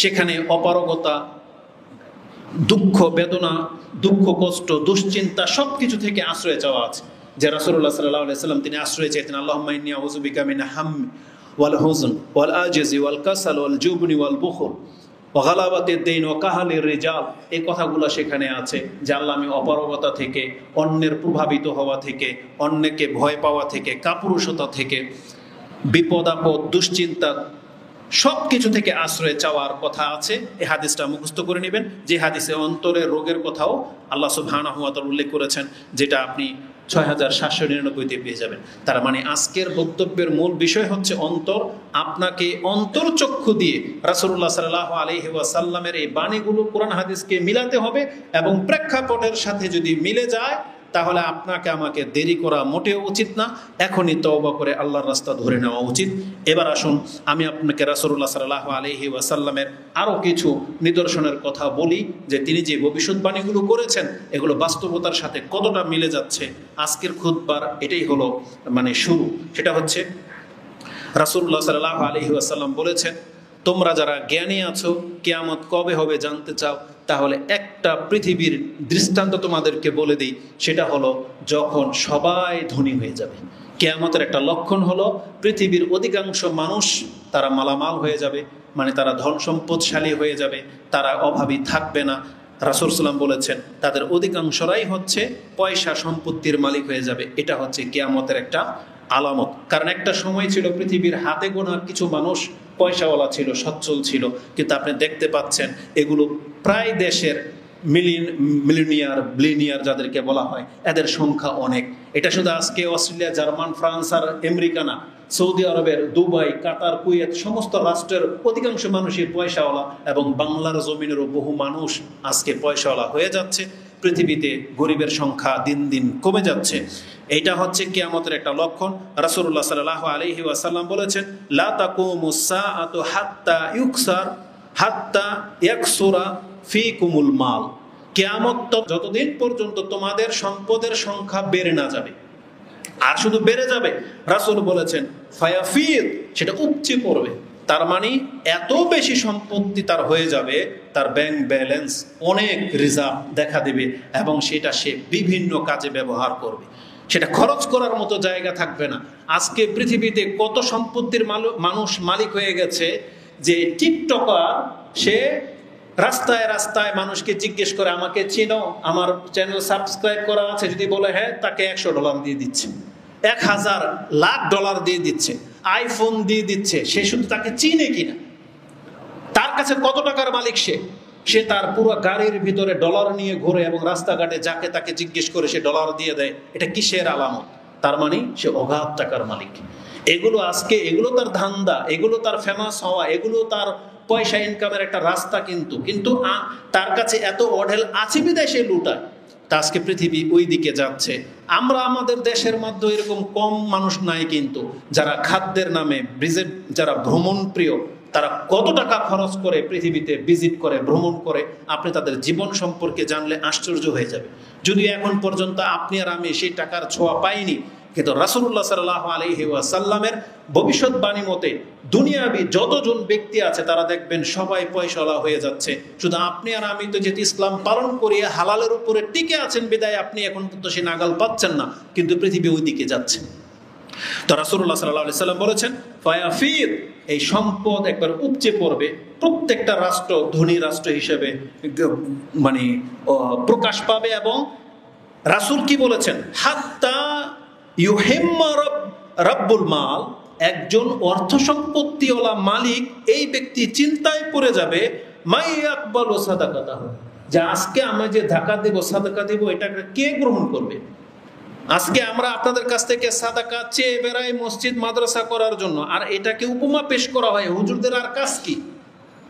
সেখানে অপারগতা, দুঃখ বেদনা, দুঃখ কষ্ট, দুশ্চিন্তা সবকিছু থেকে আশ্রয় চাওয়া আছে। যে রাসূলুল্লাহ সাল্লাল্লাহু আলাইহি ওয়াসাল্লাম তিনি আশ্রয় চাইতেন, আল্লাহুম্মা ইন্নী আউযু বিকা মিন হাম্মি ওয়াল হুজন ওয়াল আজজি ওয়াল কাসাল ওয়াল জুবনি ওয়াল বুখল ওয়া গালাবাতিদ দাইন ওয়া কাহালির রিজাল। এই কথাগুলো সেখানে আছে যে আল্লাহ আমি অপারগতা থেকে, অন্যের প্রভাবিত হওয়া থেকে, অন্যকে ভয় পাওয়া থেকে, কাপুরুষতা থেকে, বিপদ আপদ, দুশ্চিন্তা সব কিছু থেকে আশ্রয় চাওয়ার কথা আছে। এই হাদিসটা মুখস্থ করে নেবেন। যে হাদিসে অন্তরের রোগের কথাও আল্লাহ সুবহানাহু ওয়া তাআলা উল্লেখ করেছেন, যেটা আপনি 6799-তে পেয়ে যাবেন। তার মানে আজকের বক্তব্যের মূল বিষয় হচ্ছে অন্তর। আপনাকে অন্তরচক্ষু দিয়ে রাসূলুল্লাহ সাল্লাল্লাহু আলাইহি ওয়াসাল্লামের এই বাণীগুলো কোরআন হাদিসকে মিলাতে হবে এবং প্রেক্ষাপটের সাথে যদি মিলে যায় তাহলে আপনাকে আমাকে দেরি করা মোটেও উচিত না, এখনই তওবা করে আল্লাহর রাস্তা ধরে নেওয়া উচিত। এবার আসুন আমি আপনাকে রাসূলুল্লাহ সাল্লাল্লাহু আলাইহি ওয়াসাল্লামের আরও কিছু নিদর্শনের কথা বলি, যে তিনি যে ভবিষ্যৎবাণীগুলো করেছেন এগুলো বাস্তবতার সাথে কতটা মিলে যাচ্ছে। আজকের খুতবার এটাই হলো শুরু। সেটা হচ্ছে রাসূলুল্লাহ সাল্লাল্লাহু আলাইহি ওয়াসাল্লাম বলেছেন, তোমরা যারা জ্ঞানী আছো, কিয়ামত কবে হবে জানতে চাও, তাহলে একটা পৃথিবীর দৃষ্টান্ত তোমাদেরকে বলে দিই। সেটা হলো যখন সবাই ধনী হয়ে যাবে। কিয়ামতের একটা লক্ষণ হলো পৃথিবীর অধিকাংশ মানুষ তারা মালামাল হয়ে যাবে, তারা ধন সম্পদশালী হয়ে যাবে, তারা অভাবী থাকবে না। রাসূল সাল্লাল্লাহু বলেছেন তাদের অধিকাংশরাই হচ্ছে পয়সা সম্পত্তির মালিক হয়ে যাবে। এটা হচ্ছে কিয়ামতের একটা আলামত। কারণ একটা সময় ছিল পৃথিবীর হাতে গোনা কিছু মানুষ পয়সাওয়ালা ছিল, সচ্ছল ছিল, কিন্তু আপনি দেখতে পাচ্ছেন এগুলো প্রায় দেশের বিলিনিয়ার যাদেরকে বলা হয়, এদের সংখ্যা অনেক। এটা শুধু আজকে অস্ট্রেলিয়া, জার্মান, ফ্রান্স আর আমেরিকা না, সৌদি আরবের দুবাই, কাতার, কুয়েত সমস্ত রাষ্ট্রের অধিকাংশ মানুষই পয়সাওয়ালা এবং বাংলার জমিনেরও বহু মানুষ আজকে পয়সাওয়ালা হয়ে যাচ্ছে। পৃথিবীতে গরিবের সংখ্যা দিন দিন কমে যাচ্ছে। এইটা হচ্ছে কিয়ামতের একটা লক্ষণ। রাসূলুল্লাহ সাল্লাল্লাহু আলাইহি ওয়াসাল্লাম বলেছেন, লা তাকুমুস সাআতু হাত্তা ইয়াকসুরা ফীকুমুল মাল। কিয়ামত যতদিন পর্যন্ত তোমাদের সম্পদের সংখ্যা বেড়ে না যাবে, আর শুধু বেড়ে যাবে, রাসূল বলেছেন ফায়াফিদ, সেটা উপচে পড়বে। তার মানে এত বেশি সম্পত্তি তার হয়ে যাবে, তার ব্যাংক ব্যালেন্স অনেক রিজার্ভ দেখা দেবে এবং সেটা সে বিভিন্ন কাজে ব্যবহার করবে, সেটা খরচ করার মতো জায়গা থাকবে না। আজকে পৃথিবীতে কত সম্পত্তির মানুষ মালিক হয়ে গেছে যে টিকটকার, সে রাস্তায় রাস্তায় মানুষকে জিজ্ঞেস করে আমাকে চিনো, আমার চ্যানেল সাবস্ক্রাইব করা আছে, যদি বলে হ্যাঁ, তাকে $100 দিয়ে দিচ্ছে, $1,000,000 দিয়ে দিচ্ছে, আইফোন দিয়ে দিচ্ছে। সে শুধু তাকে চিনে কিনা, তার কাছে কত টাকার মালিক সে তার পুরো গাড়ির ভিতরে ডলার নিয়ে ঘোরে এবং রাস্তাঘাটে যাকে তাকে জিজ্ঞেস করে সে ডলার দিয়ে দেয়। এটা কিসের আলামত? তার মানে সে অগাধ টাকার মালিক। এগুলো এগুলো তার ধান্দা, এগুলো তার ফেমাস হওয়া, এগুলো তার পয়সা ইনকামের একটা রাস্তা। কিন্তু তার কাছে এত অঢেল আছে বিদায় সে লুটায়। তা আজকে পৃথিবী ওই দিকে যাচ্ছে। আমরা আমাদের দেশের মধ্যে এরকম কম মানুষ নাই, কিন্তু যারা খাদ্যের নামে যারা ভ্রমণ প্রিয়, তারা কত টাকা খরচ করে পৃথিবীতে ভিজিট করে, ভ্রমণ করে, আপনি তাদের জীবন সম্পর্কে জানলে আশ্চর্য হয়ে যাবে। যদিও এখন পর্যন্ত আপনি আর আমি সেই টাকার ছোঁয়া পাইনি, কিন্তু রাসূলুল্লাহ সাল্লাল্লাহু আলাইহি ওয়াসাল্লামের ভবিষ্যৎবাণী মতে দুনিয়াবি যতজন ব্যক্তি আছে তারা দেখবেন সবাই পয়সাওয়ালা হয়ে যাচ্ছে। শুধু আপনি আর আমি তো যেহেতু ইসলাম পালন করি, হালালের উপরে টিকে আছেন বিদায় আপনি এখন পর্যন্ত সে নাগাল পাচ্ছেন না, কিন্তু পৃথিবী ওই দিকে যাচ্ছে। তো রাসূলুল্লাহ সাল্লাল্লাহু আলাইহি ওয়াসাল্লাম বলেছেন ফায়াফিদ, এই সম্পদ একবার উপচে পড়বে। প্রত্যেকটা রাষ্ট্র ধনী রাষ্ট্র হিসেবে প্রকাশ পাবে। এবং রাসূল কি বলেছেন, হাত্তা ইউহিম্মা রাব্বুল মাল, একজন অর্থ সম্পত্তিওয়ালা মালিক এই ব্যক্তি চিন্তায় পড়ে যাবে মাই আকবাল ও সাদাকাতা, যে আজকে আমি যে ধাকা দেব সাদাকা দেব এটাকে কে গ্রহণ করবে? আজকে আমরা আপনাদের কাছ থেকে সাদাকা চেয়ে বেড়াই মসজিদ মাদ্রাসা করার জন্য, আর এটাকে উপমা পেশ করা হয় হুজুরদের আর কাজ কি,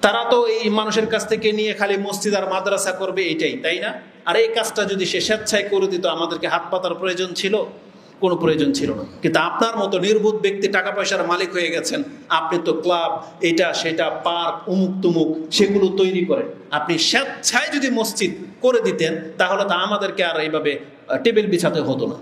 তারা তো এই মানুষের কাছ থেকে নিয়ে খালি মসজিদ আর মাদ্রাসা করবে এটাই, তাই না? আর এই কাজটা যদি সে স্বেচ্ছায় করে দিত আমাদেরকে হাত পাতার প্রয়োজন ছিল? কোনো প্রয়োজন ছিল না। কিন্তু আপনার মতো নির্বুধ ব্যক্তি টাকা পয়সার মালিক হয়ে গেছেন, আপনি তো ক্লাব এটা সেটা পার্ক উমুক তুমুক সেগুলো তৈরি করেন। আপনি স্বেচ্ছায় যদি মসজিদ করে দিতেন তাহলে তো আমাদেরকে আর এইভাবে টেবিল বিছাতে হতো না।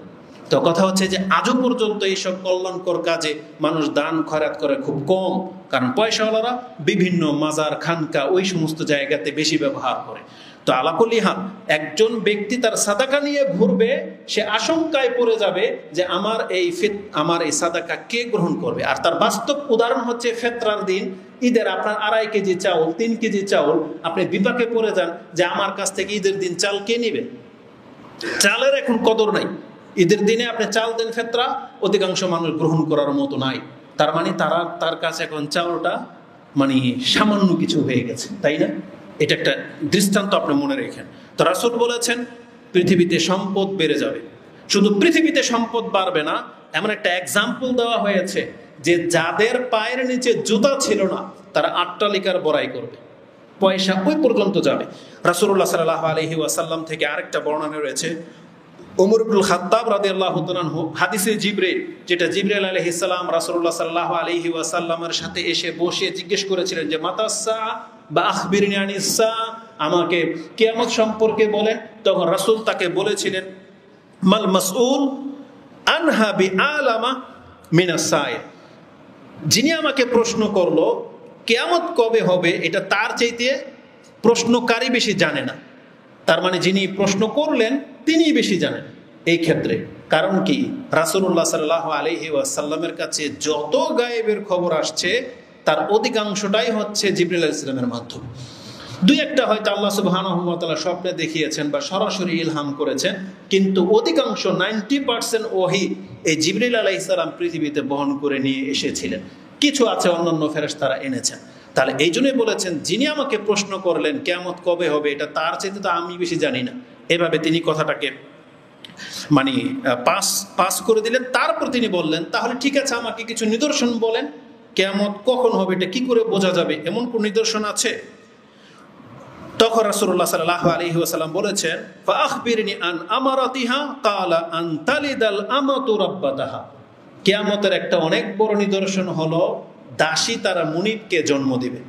তো কথা হচ্ছে যে আজও পর্যন্ত এইসব কল্যাণকর কাজে মানুষ দান খয়রাত করে খুব কম, কারণ পয়সাওয়ালারা বিভিন্ন মাজার খানকা ওই সমস্ত জায়গাতে বেশি ব্যবহার করে। তো আলাকুলিহাল একজন ব্যক্তি তার সাদাকা নিয়ে ঘুরবে, সে আশঙ্কায় পড়ে যাবে যে আমার এই সাদাকা কে গ্রহণ করবে। আর তার বাস্তব উদাহরণ হচ্ছে ফেতরার দিন ঈদের আপনার 2.5 কেজি চাউল 3 কেজি চাউল, আপনি বিপাকে পড়ে যান যে আমার কাছ থেকে ঈদের দিন চাল কে নিবে? চালের এখন কদর নাই। ঈদের দিনে আপনি চাল দেন ফেতরা, অধিকাংশ মানুষ গ্রহণ করার মতো নাই। তার মানে তার কাছে এখন চাউলটা মানে সামান্য কিছু হয়ে গেছে, তাই না? এটা একটা দৃষ্টান্ত আপনি মনে রেখেন। তো রাসূল বলেছেন পৃথিবীতে সম্পদ বেড়ে যাবে। শুধু পৃথিবীতে সম্পদ বাড়বে না, এমন একটা এক্সাম্পল দেওয়া হয়েছে যে যাদের পায়ের নিচে জুতা ছিল না তারা আট্টালিকার বড়াই করবে, পয়সা ওই পর্যন্ত যাবে। রাসূলুল্লাহ সাল্লাল্লাহু আলাইহি ওয়াসাল্লাম থেকে আরেকটা বর্ণনা রয়েছে, ওমর ইবনুল খাত্তাব রাদিয়াল্লাহু তাআলা আনহু, হাদিসে জিবরিল, যেটা জিবরিল আলাইহিস সালাম রাসূলুল্লাহ সাল্লাল্লাহু আলাইহি ওয়াসাল্লামের সাথে এসে বসে জিজ্ঞেস করেছিলেন যে মাতাসসা বা আখবিরনি আনিসসা, আমাকে কিয়ামত সম্পর্কে বলেন। তখন রাসূল তাকে বলেছিলেন মাল মাসউল আনহা বিআলামা মিনাস সাইল, যিনি আমাকে প্রশ্ন করলো কিয়ামত কবে হবে এটা তার চাইতে প্রশ্নকারী বেশি জানে না। তার মানে যিনি প্রশ্ন করলেন তিনিই বেশি জানেন এই ক্ষেত্রে। কারণ কি, রাসূলুল্লাহ সাল্লাল্লাহু আলাইহি ওয়াসাল্লামের কাছে যত গায়েবের খবর আসছে তার অধিকাংশটাই হচ্ছে জিবরিল আলাইহিস সালামের মাধ্যমে। দুই একটা হয়তো আল্লাহ সুবহানাহু ওয়া তাআলা স্বপ্নে দেখিয়েছেন বা সরাসরি ইলহাম করেছেন, কিন্তু অধিকাংশ 90% ওহী এই জিবরিল আলাইহিস সালাম পৃথিবীতে বহন করে নিয়ে এসেছিলেন। কিছু আছে অন্যান্য ফেরেশতারা এনেছেন। তাহলে এই জন্যই বলেছেন যিনি আমাকে প্রশ্ন করলেন কিয়ামত কবে হবে এটা তার চাইতে তো আমি বেশি জানি না। এভাবে তিনি কথাটাকে মানে পাস করে দিলেন। তারপর তিনি বললেন তাহলে ঠিক আছে আমাকে কিছু নিদর্শন বলেন, কিয়ামত কখন হবে এটা কি করে বোঝা যাবে, এমন কোন নিদর্শন আছে? তখন রাসূলুল্লাহ সাল্লাল্লাহু আলাইহি ওয়াসাল্লাম বলেছেন ফাআখবিরনি আন আমারাতিহা ক্বালা আন তালিদাল আমাতু রাব্বাতাহা, কিয়ামতের একটা অনেক বড় নিদর্শন হলো দাসী তারা মুনিবকে জন্ম দিবে।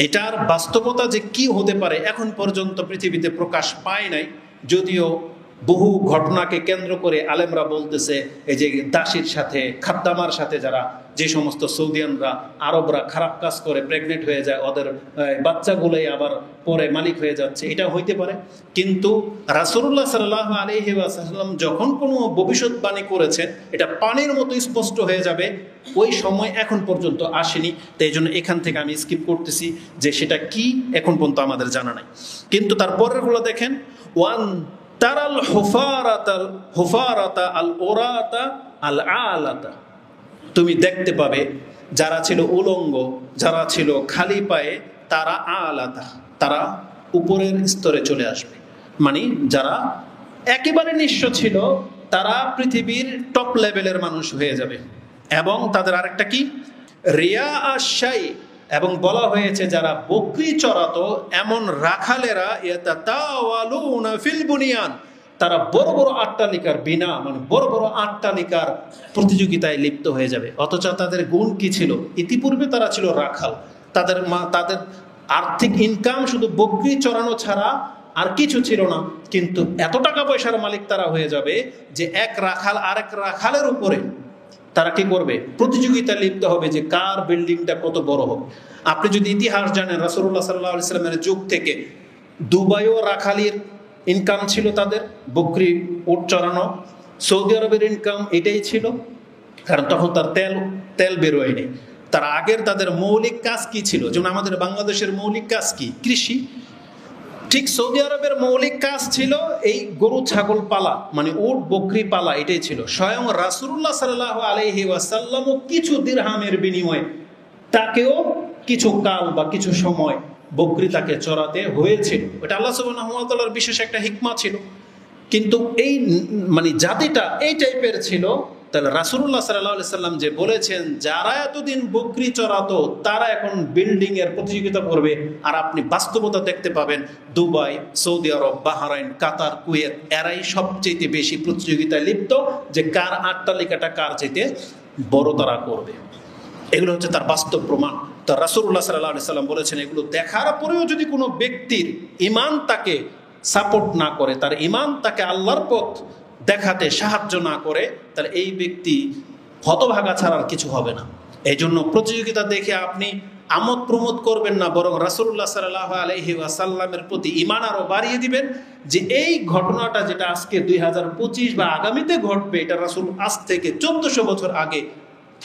এটার বাস্তবতা যে কি হতে পারে এখন পর্যন্ত পৃথিবীতে প্রকাশ পায় নাই, যদিও বহু ঘটনাকে কেন্দ্র করে আলেমরা বলতেছে এই যে দাসীর সাথে খাদ্দামার সাথে যারা যে সমস্ত সৌদিয়ানরা আরবরা খারাপ কাজ করে প্রেগনেন্ট হয়ে যায়, ওদের বাচ্চাগুলোই আবার পরে মালিক হয়ে যাচ্ছে, এটা হইতে পারে। কিন্তু রাসূলুল্লাহ সাল্লাল্লাহু আলাইহি ওয়াসাল্লাম যখন কোনো ভবিষ্যৎবাণী করেছেন এটা পানির মতো স্পষ্ট হয়ে যাবে, ওই সময় এখন পর্যন্ত আসেনি। তাই এই জন্য এখান থেকে আমি স্কিপ করতেছি যে সেটা কি এখন পর্যন্ত আমাদের জানা নাই। কিন্তু তার পরেরগুলো দেখেন, ওয়ান তারাল হুফারাতা আল ওরাতা আল আলাতা, তুমি দেখতে পাবে যারা ছিল উলঙ্গ, যারা ছিল খালি পায়ে, তারা আলাতা, তারা উপরের স্তরে চলে আসবে। মানে যারা একেবারে নিঃস্ব ছিল তারা পৃথিবীর টপ লেভেলের মানুষ হয়ে যাবে। এবং তাদের আরেকটা কি, রিয়া আশাই, এবং বলা হয়েছে যারা বকরি চড়াতো এমন রাখালেরা ইয়াতাতাওয়ালুনা ফিল বুনিয়ান, তারা বড় বড় আট্টালিকার বিনা মানে বড় বড় আট্টালিকার প্রতিযোগিতায় লিপ্ত হয়ে যাবে। অথচ তাদের গুণ কি ছিল, ইতিপূর্বে তারা ছিল রাখাল, তাদের আর্থিক ইনকাম শুধু বকরি চড়ানো ছাড়া আর কিছু ছিল না, কিন্তু এত টাকা পয়সার মালিক তারা হয়ে যাবে যে এক রাখাল আরেক রাখালের উপরে তারা কি করবে, প্রতিযোগিতা লিপ্ত হবে যে কার বিল্ডিংটা কত বড় হবে। আপনি যদি ইতিহাস জানেন, রাসূলুল্লাহ সাল্লাল্লাহু আলাইহি ওয়াসাল্লামের যুগ থেকে দুবাইও রাখালির ইনকাম ছিল, তাদের বকরি উট চড়ানো। সৌদি আরবের ইনকাম এটাই ছিল, কারণ তখন তার তেল বেরোয়নি। তার আগের তাদের মৌলিক কাজ কি ছিল, যেমন আমাদের বাংলাদেশের মৌলিক কাজ কি, কৃষি। ঠিক সৌদি আরবের মৌলিক কাজ ছিল এই গরু ছাগল পালা, মানে উট বকরি পালা, এটাই ছিল। স্বয়ং রাসূলুল্লাহ সাল্লাল্লাহু আলাইহি ওয়াসাল্লামও কিছু দিরহামের বিনিময়ে তাকেও কিছু কাল বা কিছু সময় বকরি তাকে চড়াতে হয়েছিল। এটা আল্লাহ সুবহানাহু ওয়া তাআলার বিশেষ একটা হিকমা ছিল। কিন্তু এই মানে জাতিটা এই টাইপের ছিল, তাহলে রাসূলুল্লাহ সাল্লাল্লাহু আলাইহি সাল্লাম যে বলেছেন যারা এতদিন বকরি চড়াতো তারা এখন বিল্ডিং এর প্রতিযোগিতা করবে, আর আপনি বাস্তবতা দেখতে পাবেন দুবাই, সৌদি আরব, বাহরাইন, কাতার, কুয়েত এরাই সবচেয়ে বেশি প্রতিযোগিতায় লিপ্ত যে কার আট্টালিকাটা কার চাইতে বড় তারা করবে। এগুলো হচ্ছে তার বাস্তব প্রমাণ। তো রাসূলুল্লাহ সাল্লাল্লাহু আলাইহি সাল্লাম বলেছেন এগুলো দেখার পরেও যদি কোনো ব্যক্তির ঈমান তাকে সাপোর্ট না করে, তার ঈমান তাকে আল্লাহর পথ দেখাতে সাহায্য না করে, তাহলে এই ব্যক্তি হতভাগা ছাড়ার কিছু হবে না। এই জন্য প্রতিযোগিতা দেখে আপনি আমোদ প্রমোদ করবেন না, বরং রাসূলুল্লাহ সাল্লাল্লাহু আলাইহি ওয়াসাল্লামের প্রতি ঈমান আরো বাড়িয়ে দিবেন যে এই ঘটনাটা যেটা আজকে 2025 বা আগামীতে ঘটবে, এটা রাসূল আজ থেকে 1400 বছর আগে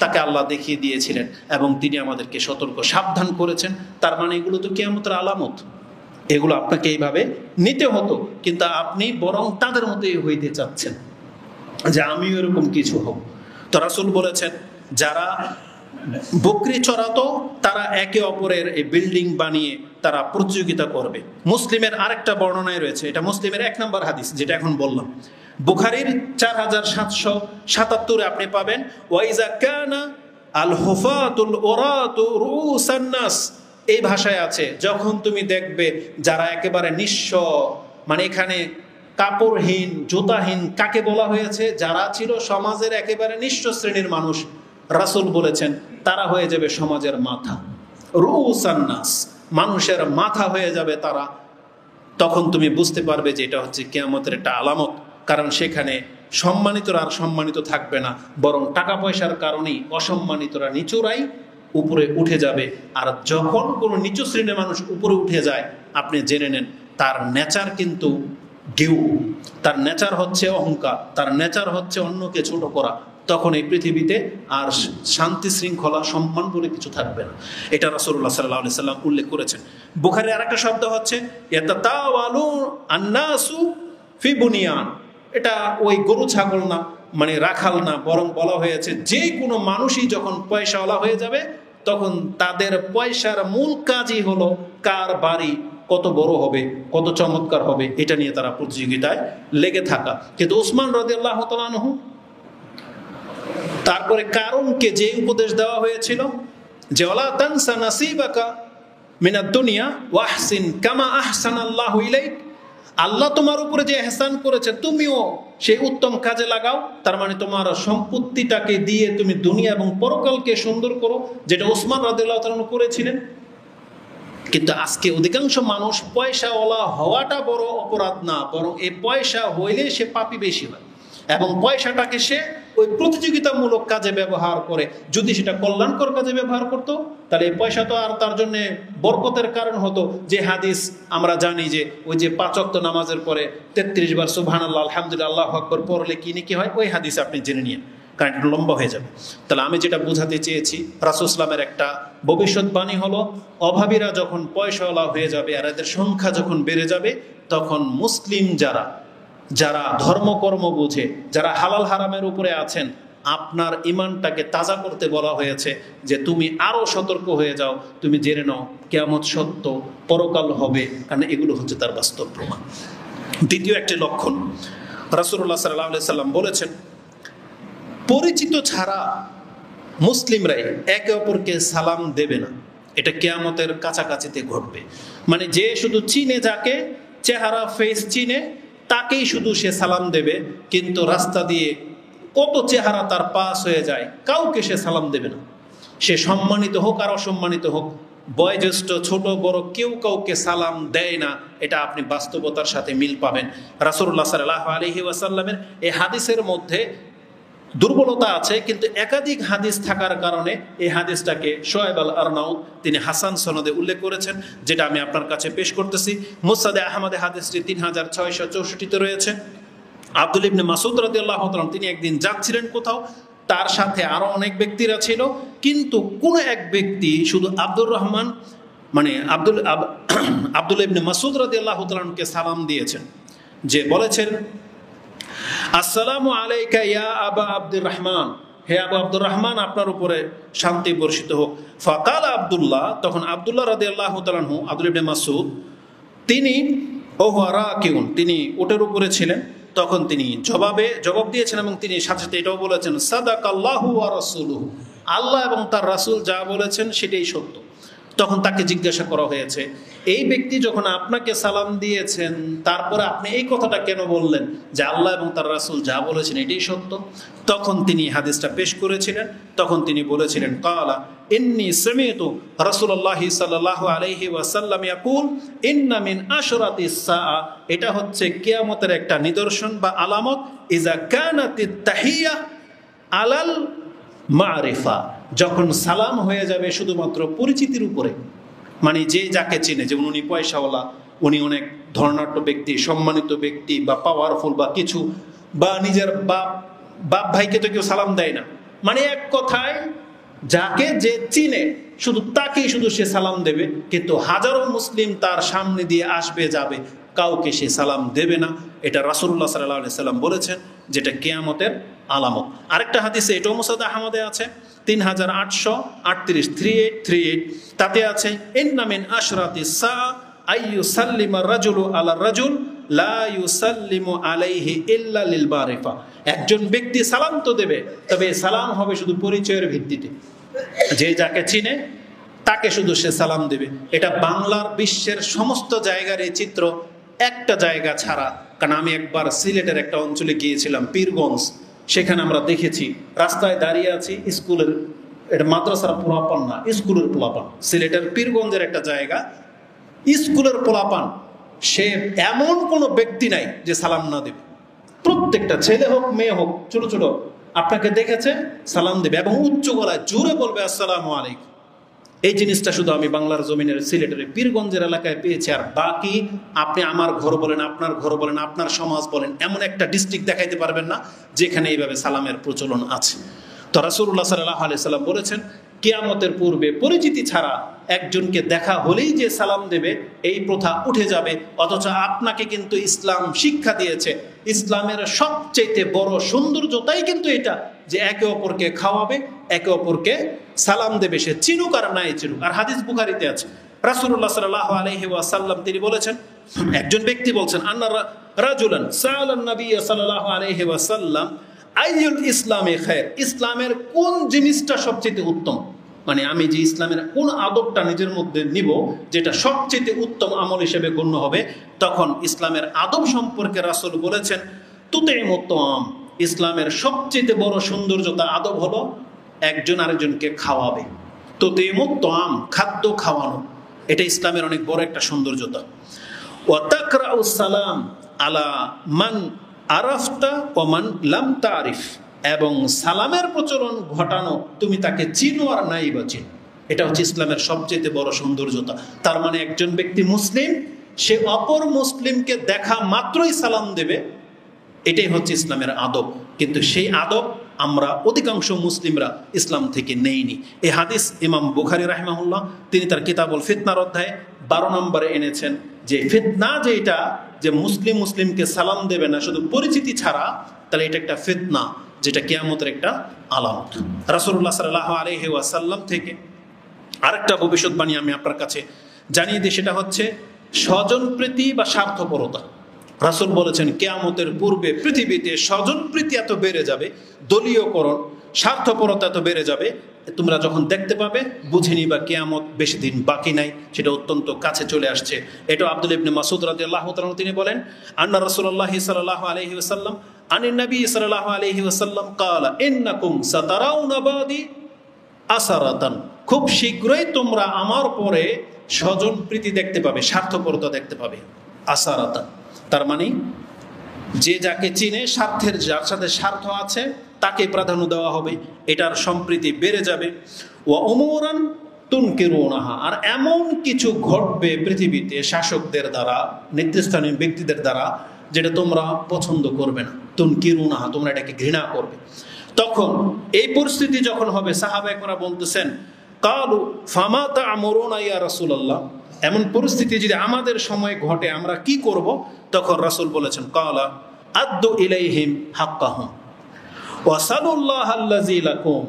তাকে আল্লাহ দেখিয়ে দিয়েছিলেন এবং তিনি আমাদেরকে সতর্ক সাবধান করেছেন। তার মানে এগুলো তো কিয়ামতের আলামত, এগুলো আপনাকে এইভাবে নিতে হতো, কিন্তু আপনি বরং তাদের মতোই হইতে চাচ্ছেন যে আমিও এরকম কিছু হব। তো রাসূল বলেছেন যারা বকরি চড়াতো তারা একে অপরের এই বিল্ডিং বানিয়ে তারা প্রতিযোগিতা করবে। মুসলিমের আরেকটা বর্ণনায় রয়েছে, এটা মুসলিমের 1 নম্বর হাদিস যেটা এখন বললাম, বুখারীর 4777 আপনি পাবেন, ওয়াইজা কানা আল হুফাতুল উরাতু রুউসান নাস, এই ভাষায় আছে যখন তুমি দেখবে যারা একেবারে নিঃস্ব, মানে এখানে কাপড়হীন জুতাহীন কাকে বলা হয়েছে, যারা ছিল সমাজের একেবারে নিঃস্ব শ্রেণীর মানুষ, রাসূল বলেছেন তারা হয়ে যাবে সমাজের মাথা, রুউসান নাস, মানুষের মাথা হয়ে যাবে তারা। তখন তুমি বুঝতে পারবে যে এটা হচ্ছে কিয়ামতের একটা আলামত, কারণ সেখানে সম্মানিতরা আর সম্মানিত থাকবে না, বরং টাকা পয়সার কারণেই অসম্মানিতরা নিচুরাই উপরে উঠে যাবে। আর যখন কোনো নিচু শ্রেণীর মানুষ উপরে উঠে যায় আপনি জেনে নেন তার নেচার কিন্তু গেউ, তার নেচার হচ্ছে অহংকার, তার নেচার হচ্ছে অন্যকে ছোট করা। তখন এই পৃথিবীতে আর শান্তি শৃঙ্খলা সম্মান বলে কিছু থাকবে না। এটা রাসূলুল্লাহ সাল্লাল্লাহু আলাইহি সাল্লাম উল্লেখ করেছেন। বুখারীর আরেকটা শব্দ হচ্ছে ইয়াতাতাওয়ালু আন-নাসু ফি বুনিয়ান, এটা ওই গরু ছাগল না, মানে রাখাল না, বরং বলা হয়েছে যে কোনো মানুষই যখন পয়সাওয়ালা হয়ে যাবে তখন তাদের পয়সার মূল কাজই হলো কার বাড়ি কত বড় হবে, কত চমৎকার হবে, এটা নিয়ে তারা প্রতিযোগিতায় লেগে থাকা। কিন্তু উসমান রাদিয়াল্লাহু তাআলা আনহু তারপরে কারণকে যে উপদেশ দেওয়া হয়েছিল যে ওয়ালা তানসা নাসিবাকা মিনাদ দুনিয়া ওয়াহসিন কামা আহসানাল্লাহু ইলাইক, আল্লাহ তোমার উপরে যে ইহসান করেছে তুমিও সেই উত্তম কাজে লাগাও। তার মানে তোমার সম্পত্তিটাকে দিয়ে তুমি দুনিয়া এবং পরকালকে সুন্দর করো, যেটা উসমান রাদিয়াল্লাহু তাআলা করেছিলেন। কিন্তু আজকে অধিকাংশ মানুষ পয়সাওয়ালা হওয়াটা বড় অপরাধ না, বরং এই পয়সা হইলে সে পাপী বেশি হয় এবং পয়সাটাকে সে ওই প্রতিযোগিতামূলক কাজে ব্যবহার করে। যদি সেটা কল্যাণকর কাজে ব্যবহার করতো তাহলে এই পয়সা তো আর তার জন্য বরকতের কারণ হতো। যে হাদিস আমরা জানি যে ওই যে 5 ওয়াক্ত নামাজের পরে 33 বার সুবহানাল্লাহ আলহামদুলিল্লাহ আল্লাহু আকবার পড়লে কি নাকি হয়, ওই হাদিস আপনি জেনে নিন, কারণ এটা লম্বা হয়ে যাবে। তাহলে আমি যেটা বোঝাতে চেয়েছি, রাসূল ইসলামের একটা ভবিষ্যৎবাণী হলো অভাবীরা যখন পয়সাওয়ালা হয়ে যাবে আর এদের সংখ্যা যখন বেড়ে যাবে, তখন মুসলিম যারা ধর্মকর্ম বুঝে, যারা হালাল হারামের উপরে আছেন, আপনার ইমানটাকে তাজা করতে বলা হয়েছে যে তুমি আরো সতর্ক হয়ে যাও, তুমি জেনে নাও কিয়ামত সত্য, পরকাল হবে, কারণ এগুলো হচ্ছে তার বাস্তব প্রমাণ। দ্বিতীয় একটি লক্ষণ রাসূলুল্লাহ সাল্লাল্লাহু আলাইহি সাল্লাম বলেছেন, পরিচিত ছাড়া মুসলিমরাই একে অপরকে সালাম দেবে না, এটা কিয়ামতের কাছাকাছিতে ঘটবে। মানে যে শুধু চিনে, যাকে চেহারা ফেস চিনে তাকেই শুধু সে সালাম দেবে, কিন্তু রাস্তা দিয়ে কত চেহারা তার পাস হয়ে যায়, কাউকে সে সালাম দেবে না। সে সম্মানিত হোক আর অসম্মানিত হোক, বয়োজ্যেষ্ঠ ছোট বড় কেউ কাউকে সালাম দেয় না। এটা আপনি বাস্তবতার সাথে মিল পাবেন। রাসূলুল্লাহ সাল্লাল্লাহু আলাইহি ওয়াসাল্লামের এই হাদিসের মধ্যে দুর্বলতা আছে, কিন্তু একাধিক হাদিস থাকার কারণে এই হাদিসটাকে শোয়েব আল আরনাউত তিনি হাসান সনদে উল্লেখ করেছেন, যেটা আমি আপনার কাছে পেশ করতেছি। মুসনাদে আহমদে হাদিসটি 3664 রয়েছে। আব্দুল ইবনে মাসউদ রাদিয়াল্লাহু তাআলা তিনি একদিন যাচ্ছিলেন কোথাও, তার সাথে আরো অনেক ব্যক্তিরা ছিল, কিন্তু কোন এক ব্যক্তি শুধু আব্দুর রহমান মানে আব্দুল্লাহ ইবনে মাসউদ রাদিয়াল্লাহু তাআলা আনহুকে সালাম দিয়েছেন, যে বলেছেন আসসালামু আলাইকা ইয়া আবা আব্দুর রহমান, হে আবু আব্দুর রহমান, আপনার উপরে শান্তি বর্ষিত হোক। ফাকালা আব্দুল্লাহ, তখন আব্দুল্লাহ রাদিয়াল্লাহু তাআলা আনহু, আব্দুল্লাহ ইবনে মাসউদ, তিনি ওহুয়া রাকিউন, তিনি উটের উপরে ছিলেন, তখন তিনি জবাব দিয়েছেন এবং তিনি সাথে সাথে এটাও বলেছেন সাদাকাল্লাহু ওয়া রাসূলুহু, আল্লাহ এবং তার রাসূল যা বলেছেন সেটাই সত্য। তখন তাকে জিজ্ঞাসা করা হয়েছে, এই ব্যক্তি যখন আপনাকে সালাম দিয়েছেন তারপরে আপনি এই কথাটা কেন বললেন যে আল্লাহ এবং তার রাসূল যা বলেছেন এটাই সত্য? তখন তিনি হাদিসটা পেশ করেছিলেন, তখন তিনি বলেছিলেন ক্বালা ইন্নী সামি'তু রাসূলুল্লাহি সাল্লাল্লাহু আলাইহি ওয়াসাল্লাম ইয়াকুল ইন্না মিন আশরাতিস সাআ, এটা হচ্ছে কিয়ামতের একটা নিদর্শন বা আলামত, ইজা কানাতিত তাহিয়া আলাল মারিফা, যখন সালাম হয়ে যাবে শুধুমাত্র পরিচিতির উপরে, মানে যে যাকে চেনে, যেমন উনি পয়সাওয়ালা, উনি অনেক ধনাঢ্য ব্যক্তি, সম্মানিত ব্যক্তি বা পাওয়ারফুল বা কিছু, বা নিজের বাপ ভাইকে তো কেউ সালাম দেয় না, মানে এক কথায় যাকে যে চিনে শুধু তাকেই শুধু সে সালাম দেবে, কিন্তু হাজারো মুসলিম তার সামনে দিয়ে আসবে যাবে, কাউকে সে সালাম দেবে না। এটা রাসূলুল্লাহ সাল্লাল্লাহু আলাইহি সাল্লাম বলেছেন, যেটা কিয়ামতের আলামত। আরেকটা হাদিসে, এটাও মুসনাদ আহমদে আছে, 3838, তাতে আছে ইন্না মিন আশরাতিস সাআ আইয়ুসাল্লিমা রাজুলু আলা রাজুল লা ইউসাল্লিমু আলাইহি ইল্লা লিল মারিফা, একজন ব্যক্তি সালাম তো দেবে, তবে সালাম হবে শুধু পরিচয়ের ভিত্তিতে, যে যাকে চিনে তাকে শুধু সে সালাম দেবে। এটা বাংলার বিশ্বের সমস্ত জায়গার এই চিত্র, একটা জায়গা ছাড়া। কারণ আমি একবার সিলেটের একটা অঞ্চলে গিয়েছিলাম, পীরগঞ্জ, সেখানে আমরা দেখেছি রাস্তায় দাঁড়িয়ে আছি, স্কুলের, এটা মাদ্রাসার পোলাপান না, স্কুলের পোলাপান, সিলেটের পীরগঞ্জের একটা জায়গা, স্কুলের পোলাপান, সে এমন কোনো ব্যক্তি নাই যে সালাম না দেবে, প্রত্যেকটা ছেলে হোক মেয়ে হোক, ছোট ছোট, আপনাকে দেখেছে সালাম দেবে এবং উচ্চ গলায় জোরে বলবে আসসালামু আলাইকুম। এই জিনিসটা শুধু আমি বাংলার জমিনের সিলেটের পীরগঞ্জের এলাকায় পেয়েছি, আর বাকি আপনি আমার ঘর বলেন, আপনার ঘর বলেন, আপনার সমাজ বলেন, এমন একটা ডিস্ট্রিক্ট দেখাইতে পারবেন না যেখানে এইভাবে সালামের প্রচলন আছে। তো রাসূলুল্লাহ সাল্লাল্লাহু আলাইহি সাল্লাম বলেছেন, কিয়ামতের পূর্বে পরিচিতি ছাড়া একজনকে দেখা হলেই যে সালাম দেবে এই প্রথা উঠে যাবে। অথচ আপনাকে কিন্তু ইসলাম শিক্ষা দিয়েছে, ইসলামের সবচেয়ে বড় সৌন্দর্যতাই কিন্তু এটা যে একে অপরকে খাওয়াবে, একে অপরকে সালাম দেবে, সে চিনুক আর নাই চিনুক। আর হাদিস বুখারীতে আছে, রাসূলুল্লাহ সাল্লাল্লাহু আলাইহি ওয়াসাল্লাম তিনি বলেছেন, একজন ব্যক্তি বলছেন আন্না রাজুলান সাআলান নবী সাল্লাল্লাহু আলাইহি ওয়াসাল্লাম আইয়ুল ইসলামে খায়র, ইসলামের কোন জিনিসটা সবচেয়ে উত্তম, মানে আমি যে ইসলামের কোন আদবটা নিজের মধ্যে নিব যেটা সবচেয়ে উত্তম আমল হিসেবে গণ্য হবে। তখন ইসলামের আদব সম্পর্কে রাসূল বলেছেন তুতিমুত তাআম, ইসলামের সবচেয়ে বড় সৌন্দর্যতা আদব হলো একজন আরেকজনকে খাওয়াবে। তুতিমুত তাআম, খাদ্য খাওয়ানো, এটা ইসলামের অনেক বড় একটা সৌন্দর্যতা। ওয়া তাকরাউস সালাম আলা মান আরাফতা ওয়া মান লাম তারিফ, এবং সালামের প্রচলন ঘটানো, তুমি তাকে চিনো আর নাই বা চিনো, এটা হচ্ছে ইসলামের সবচেয়ে বড় সৌন্দর্যতা। তার মানে একজন ব্যক্তি মুসলিম, সে অপর মুসলিমকে দেখা মাত্রই সালাম দেবে, এটাই হচ্ছে ইসলামের আদব। কিন্তু সেই আদব আমরা অধিকাংশ মুসলিমরা ইসলাম থেকে নেইনি। এই হাদিস ইমাম বুখারী রাহিমাহুল্লাহ তিনি তার কিতাবুল ফিতনার অধ্যায়ে 12 নম্বরে এনেছেন, যে ফিতনা যেটা, যে মুসলিমকে সালাম দেবে না শুধু পরিচিতি ছাড়া, তাহলে এটা একটা ফিতনা, যেটা কিয়ামতের একটা আলামত। রাসূলুল্লাহ সাল্লাল্লাহু আলাইহি ওয়াসাল্লাম থেকে আরেকটা ভবিষ্যৎবাণী আমি আপনার কাছে জানিয়ে দিই, সেটা হচ্ছে স্বজনপ্রীতি বা স্বার্থপরতা। রাসূল বলেছেন কিয়ামতের পূর্বে পৃথিবীতে স্বজনপ্রীতি এত বেড়ে যাবে, দলীয়করণ, স্বার্থপরতা এত বেড়ে যাবে, তোমরা যখন দেখতে পাবে বুঝে নিবা কিয়ামত বেশি দিন বাকি নাই, সেটা অত্যন্ত কাছে চলে আসছে। এটা আব্দুল্লাহ ইবনে মাসউদ রাদিয়াল্লাহু তাআলা তিনি বলেন, আন্না রাসূলুল্লাহ সাল্লাল্লাহু আলাইহি ওয়াসাল্লাম আনিন নবী সাল্লাল্লাহু আলাইহি ওয়াসাল্লাম ক্বালা ইন্নাকুম সাতারাউনা বাদি আসারাতান, খুব শীঘ্রই তোমরা আমার পরে স্বজনপ্রীতি দেখতে পাবে, স্বার্থপরতা দেখতে পাবে। আসারাতান তার মানে যে যাকে চিনে, স্বার্থের যার সাথে স্বার্থ আছে তাকে প্রাধান্য দেওয়া হবে, এটার সম্প্রীতি বেড়ে যাবে। ওয়া উমুরান তুনকিরুনাহা, আর এমন কিছু ঘটবে পৃথিবীতে শাসকদের দ্বারা, নেতৃস্থানীয় ব্যক্তিদের দ্বারা, যেটা তোমরা পছন্দ করবে না। তুনকিরুনাহা, তোমরা এটাকে ঘৃণা করবে। তখন এই পরিস্থিতি যখন হবে, সাহাবায়ে কেরাম বলতেছেন কালু ফামা তা'মুরুনা ইয়া রাসূলুল্লাহ, এমন পরিস্থিতি যদি আমাদের সময় ঘটে আমরা কি করব? তখন রাসূল বলেছেন, কালা আদ্দু ইলাইহিম হাক্কাহুম ওয়াসালুল্লাহ আল্লাযী লাকুম।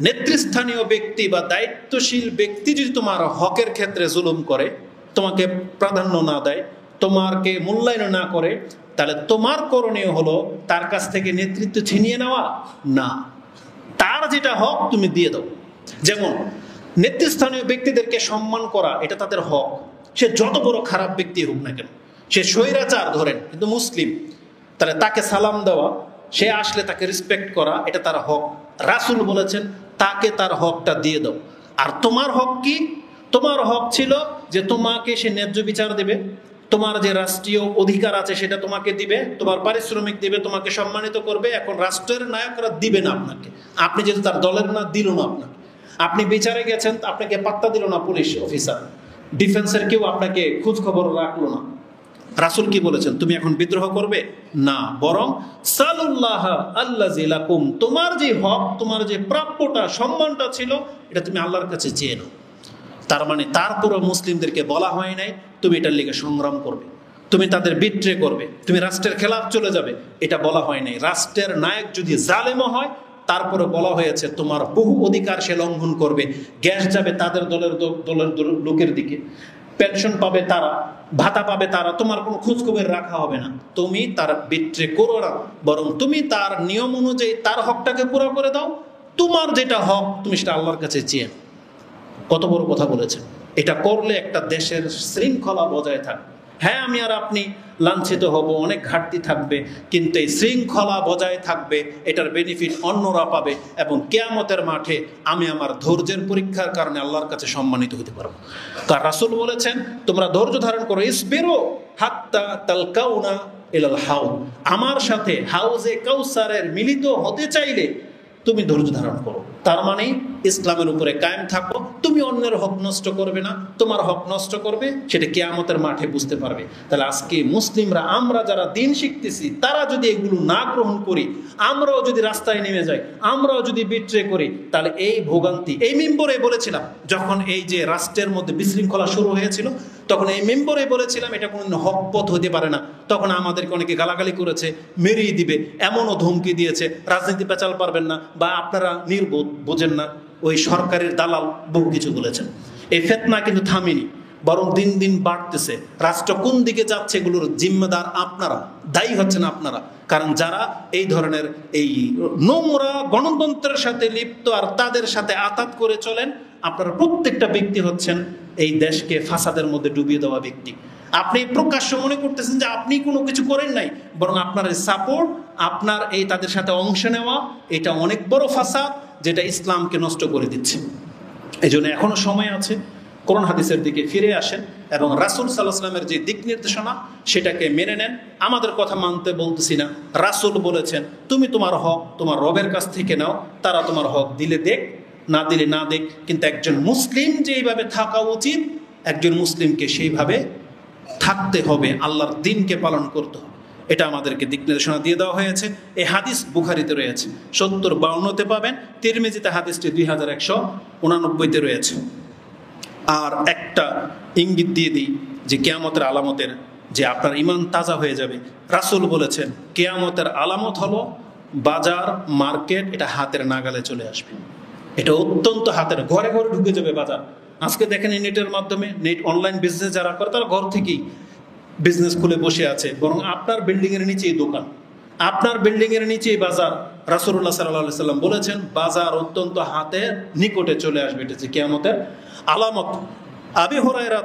নেতৃস্থানীয় ব্যক্তি বা দায়িত্বশীল ব্যক্তি যদি তোমার হকের ক্ষেত্রে জুলুম করে, তোমাকে প্রাধান্য না দেয়, তোমাকে মূল্যায়ন না করে, তাহলে তোমার করণীয় হলো তার কাছ থেকে নেতৃত্ব ছিনিয়ে নেওয়া না, তার যেটা হক তুমি দিয়ে দাও। যেমন নেতৃস্থানীয় ব্যক্তিদেরকে সম্মান করা, এটা তাদের হক, সে যত বড় খারাপ ব্যক্তি হোক না কেন, সে স্বৈরাচার ধরেন কিন্তু মুসলিম, তাহলে তাকে সালাম দেওয়া, সে আসলে তাকে রেসপেক্ট করা, এটা তার হক। রাসূল বলেছেন তাকে তার হকটা দিয়ে দাও। আর তোমার হক কি? তোমার হক ছিল যে তোমাকে সে ন্যায্য বিচার দেবে, তোমার যে রাষ্ট্রীয় অধিকার আছে সেটা তোমাকে দিবে, তোমার পারিশ্রমিক দিবে, তোমাকে সম্মানিত করবে। এখন রাষ্ট্রের নায়করা দিবে না আপনাকে, আপনি যেহেতু তার দলের না, দিল না আপনাকে। আপনি বিচারে গেছেন, আপনাকে পাত্তা দিল না পুলিশ অফিসার, ডিফেন্সের কেউ আপনাকে খোঁজ খবর রাখলো না। রাসূল কি বলেছেন? তুমি এখন বিদ্রোহ করবে না, বরং সালুল্লাহ আল্লাযী লাকুম, তোমার যে হক, তোমার যে প্রাপ্যটা, সম্মানটা ছিল, এটা তুমি আল্লাহর কাছে চেয়ে নাও। তার মানে তারপরও মুসলিমদেরকে বলা হয় নাই তুমি এটার লিগে সংগ্রাম করবে, তুমি তাদের বিট্রে করবে, তুমি রাষ্ট্রের খেলাফ চলে যাবে, এটা বলা হয় নাই। রাষ্ট্রের নায়ক যদি জালেমও হয়, তারপরে বলা হয়েছে তোমার বহু অধিকার সে লঙ্ঘন করবে। গ্যাস যাবে তাদের দলের লোকের দিকে, পেনশন পাবে তারা, ভাতা পাবে তারা, তোমার কোনো খোঁজখবর রাখা হবে না। তুমি তার বিট্রে করো না, বরং তুমি তার নিয়ম অনুযায়ী তার হকটাকে পুরো করে দাও। তোমার যেটা হক তুমি সেটা আল্লাহর কাছে চেয়ে। কত বড় কথা বলেছেন! এটা করলে একটা দেশের শৃঙ্খলা বজায় থাকবে। হ্যাঁ, আমি আর আপনি লাঞ্ছিত হব, অনেক ঘাটতি থাকবে, কিন্তু এই শৃঙ্খলা বজায় থাকবে, এটার বেনিফিট অন্যরা পাবে, এবং কিয়ামতের মাঠে আমি আমার ধৈর্যের পরীক্ষার কারণে আল্লাহর কাছে সম্মানিত হতে পারবো। কারণ রাসূল বলেছেন তোমরা ধৈর্য ধারণ করো, ইসবিরু হাত্তা তালকাউনা ইলাল হাউদ, আমার সাথে হাউজে কাউসারের মিলিত হতে চাইলে তুমি ধৈর্য ধারণ করো। তার মানে ইসলামের উপরে কায়েম থাকো, তুমি অন্যের হক নষ্ট করবে না, তোমার হক নষ্ট করবে সেটা কিয়ামতের মাঠে বুঝতে পারবে। তাহলে আজকে মুসলিমরা, আমরা যারা দিন শিখতেছি, তারা যদি এগুলো না গ্রহণ করি, আমরাও যদি রাস্তায় নেমে যাই, আমরাও যদি বিট্রে করি, তাহলে এই ভোগান্তি, এই মেম্বরে বলেছিলাম যখন এই যে রাষ্ট্রের মধ্যে বিশৃঙ্খলা শুরু হয়েছিল, তখন এই মেম্বরে বলেছিলাম এটা কোনো হক পথ হতে পারে না। তখন আমাদেরকে অনেকে গালাগালি করেছে, মেরেই দিবে, এমনও ধমকি দিয়েছে, রাজনীতি পেঁচাল পারবেন না, বা আপনারা নির্বোধ, বোঝেন না, ওই সরকারের দালাল, বহু কিছু বলেছেন। এই ফিতনা কিন্তু থামেনি, বরং দিন দিন বাড়তেছে। রাষ্ট্র কোন দিকে যাচ্ছে এগুলোর জিম্মেদার আপনারা, দায়ী হচ্ছেন আপনারা। কারণ যারা এই ধরনের এই নোংরা গণতন্ত্রের সাথে লিপ্ত আর তাদের সাথে আতাত করে চলেন, আপনারা প্রত্যেকটা ব্যক্তি হচ্ছেন এই দেশকে ফাসাদের মধ্যে ডুবিয়ে দেওয়া ব্যক্তি। আপনি প্রকাশ্য মনে করতেছেন যে আপনি কোনো কিছু করেন নাই, বরং আপনার সাপোর্ট, আপনার এই তাদের সাথে অংশ নেওয়া, এটা অনেক বড় ফাসাদ, যেটা ইসলামকে নষ্ট করে দিচ্ছে। এই জন্য এখনো সময় আছে, কোরআন হাদিসের দিকে ফিরে আসেন এবং রাসূল সাল্লাল্লাহু আলাইহি ওয়াসাল্লামের যে দিক নির্দেশনা সেটাকে মেনে নেন। আমাদের কথা মানতে বলতেছি না, রাসূল বলেছেন তুমি তোমার হক তোমার রবের কাছ থেকে নাও, তারা তোমার হক দিলে দেখ, না দিলে না দেখ, কিন্তু একজন মুসলিম যেইভাবে থাকা উচিত, একজন মুসলিমকে সেইভাবে থাকতে হবে, আল্লাহর দিনকে পালন করতে হবে। এটা আমাদেরকে দিক নির্দেশনা দিয়ে দেওয়া হয়েছে। এই হাদিস বুখারীতে রয়েছে ৭০-৫২-তে পাবেন, তিরমিজিতে হাদিসটি ২১৮৯তে রয়েছে। আর একটা ইঙ্গিত দিয়ে দিই যে কিয়ামতের আলামতের, যে আপনার ঈমান তাজা হয়ে যাবে। রাসূল বলেছেন কিয়ামতের আলামত হলো বাজার, মার্কেট, এটা হাতের নাগালে চলে আসবে। এটা অত্যন্ত হাতের, ঘরে ঘরে ঢুকে যাবে বাজার। আজকে দেখেন নেটের মাধ্যমে, নেট অনলাইন বিজনেস যারা করে তারা ঘর থেকেই বিজনেস খুলে বসে আছে, বরং আপনার বিল্ডিংয়ের নিচেই দোকান, আপনার বিল্ডিংয়ের নিচেই বাজার। রাসূলুল্লাহ সাল্লাল্লাহু আলাইহি ওয়াসাল্লাম বলেছেন বাজার অত্যন্ত হাতের নিকটে চলে আসবে, এটা যে কিয়ামতের আলামত। আবি হুরায়রা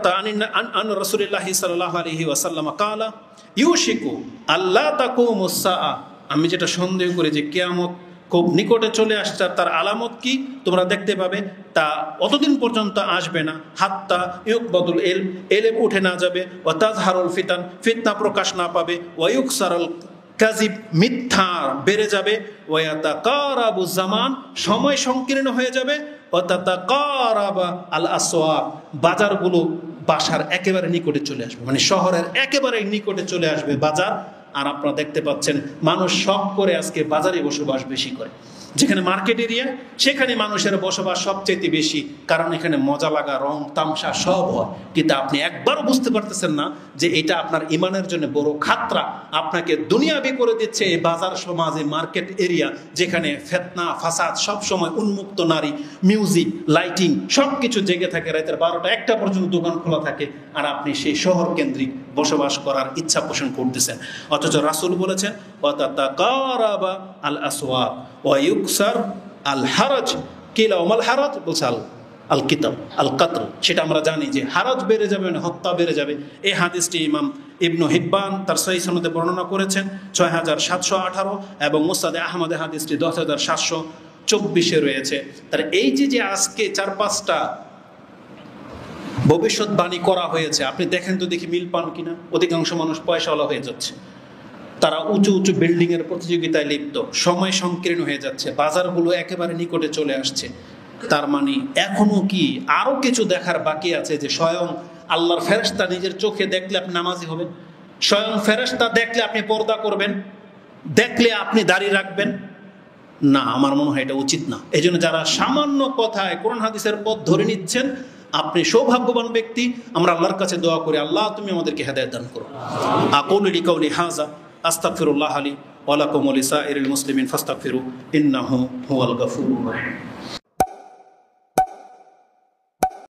আন রাসূলিল্লাহি সাল্লাল্লাহু আলাইহি ওয়াসাল্লাম ক্বালা ইউশিকু আল্লা তাকুমুস সাআ, আমি যেটা সন্দেহ করি যে কিয়ামত খুব নিকটে চলে আসছে, তার আলামত কি তোমরা দেখতে পাবে, তা অতদিন পর্যন্ত আসবে না হাত্তা ইউকবাদুল ইলম, ইলম উঠে না যাবে, ওয়া তাজহারুল ফিতান, ফিতনা প্রকাশ না পাবে, ওয়া ইউকসারুল কাযিব, মিথ্যা বেড়ে যাবে, ওয়া ইয়াতাকারাবু জামান, সময় সংকীর্ণ হয়ে যাবে, ওয়া তাতাকারাবা আল আসওয়াক, বাজারগুলো বাসার একেবারে নিকটে চলে আসবে, মানে শহরের একেবারে নিকটে চলে আসবে বাজার। আর আপনারা দেখতে পাচ্ছেন মানুষ শখ করে আজকে বাজারে বসবাস বেশি করে, যেখানে মার্কেট এরিয়া সেখানে মানুষের বসবাস সবচেয়ে বেশি, কারণ এখানে মজা লাগা, রং তামসা সব হয়। কিন্তু আপনি একবারও বুঝতে পারতেছেন না যে এটা আপনার ইমানের জন্য বড় খাতরা, আপনাকে দুনিয়াবি করে দিচ্ছে এই বাজার সমাজ, এই মার্কেট এরিয়া, যেখানে ফিতনা ফাসাদ সব সময়, উন্মুক্ত নারী, মিউজিক, লাইটিং সব কিছু জেগে থাকে, রাতের 12টা 1টা পর্যন্ত দোকান খোলা থাকে, আর আপনি সেই শহর কেন্দ্রিক বসবাস করার ইচ্ছা পোষণ করতেছেন। অথচ রাসূল বলেছেন ওয়াতাতাকারাবা আল আসওয়াক ওয়া ইউকসার আল হারাজ, কিলা ওমাল হারাজ, বলছে আল কিতাব আল কাতল। সেটা আমরা জানি যে হারাজ বেড়ে যাবে, হত্যা বেড়ে যাবে। এই হাদিসটি ইমাম ইবনু হিব্বান তার সহিহ সনদে বর্ণনা করেছেন 6718, এবং মুসনাদে আহমদে হাদিসটি 10724 রয়েছে। তার এই যে আজকে 4-5টা ভবিষ্যৎবাণী করা হয়েছে, আপনি দেখেন তো দেখি মিল পান কিনা। অধিকাংশ মানুষ পয়সাওয়ালা হয়ে যাচ্ছে, তারা উঁচু উঁচু বিল্ডিং এর প্রতিযোগিতায় লিপ্ত, সময় সংকীর্ণ হয়ে যাচ্ছে, বাজারগুলো একেবারে নিকটে চলে আসছে। তার মানে এখনো কি আরো কিছু দেখার বাকি আছে, যে স্বয়ং আল্লাহর ফেরেশতা নিজের চোখে দেখলে আপনি নামাজি হবেন, স্বয়ং ফেরেশতা দেখলে আপনি পর্দা করবেন, দেখলে আপনি দাড়ি রাখবেন? না, আমার মনে হয় এটা উচিত না। এই জন্য যারা সামান্য কথায় কোরআন হাদিসের পথ ধরে নিচ্ছেন, আপনি সৌভাগ্যবান ব্যক্তি। আমরা আল্লাহর কাছে দোয়া করি, আল্লাহ তুমি আমাদেরকে হেদায়েত দান করো। আকুলু লিকাউলি হাযা আস্তাগফিরুল্লাহ লি ওয়া লাকুম ওয়া লিসাইরিল মুসলিমিন ফাস্তাগফিরু ইন্নাহু হুয়াল গফুরুর রাহিম।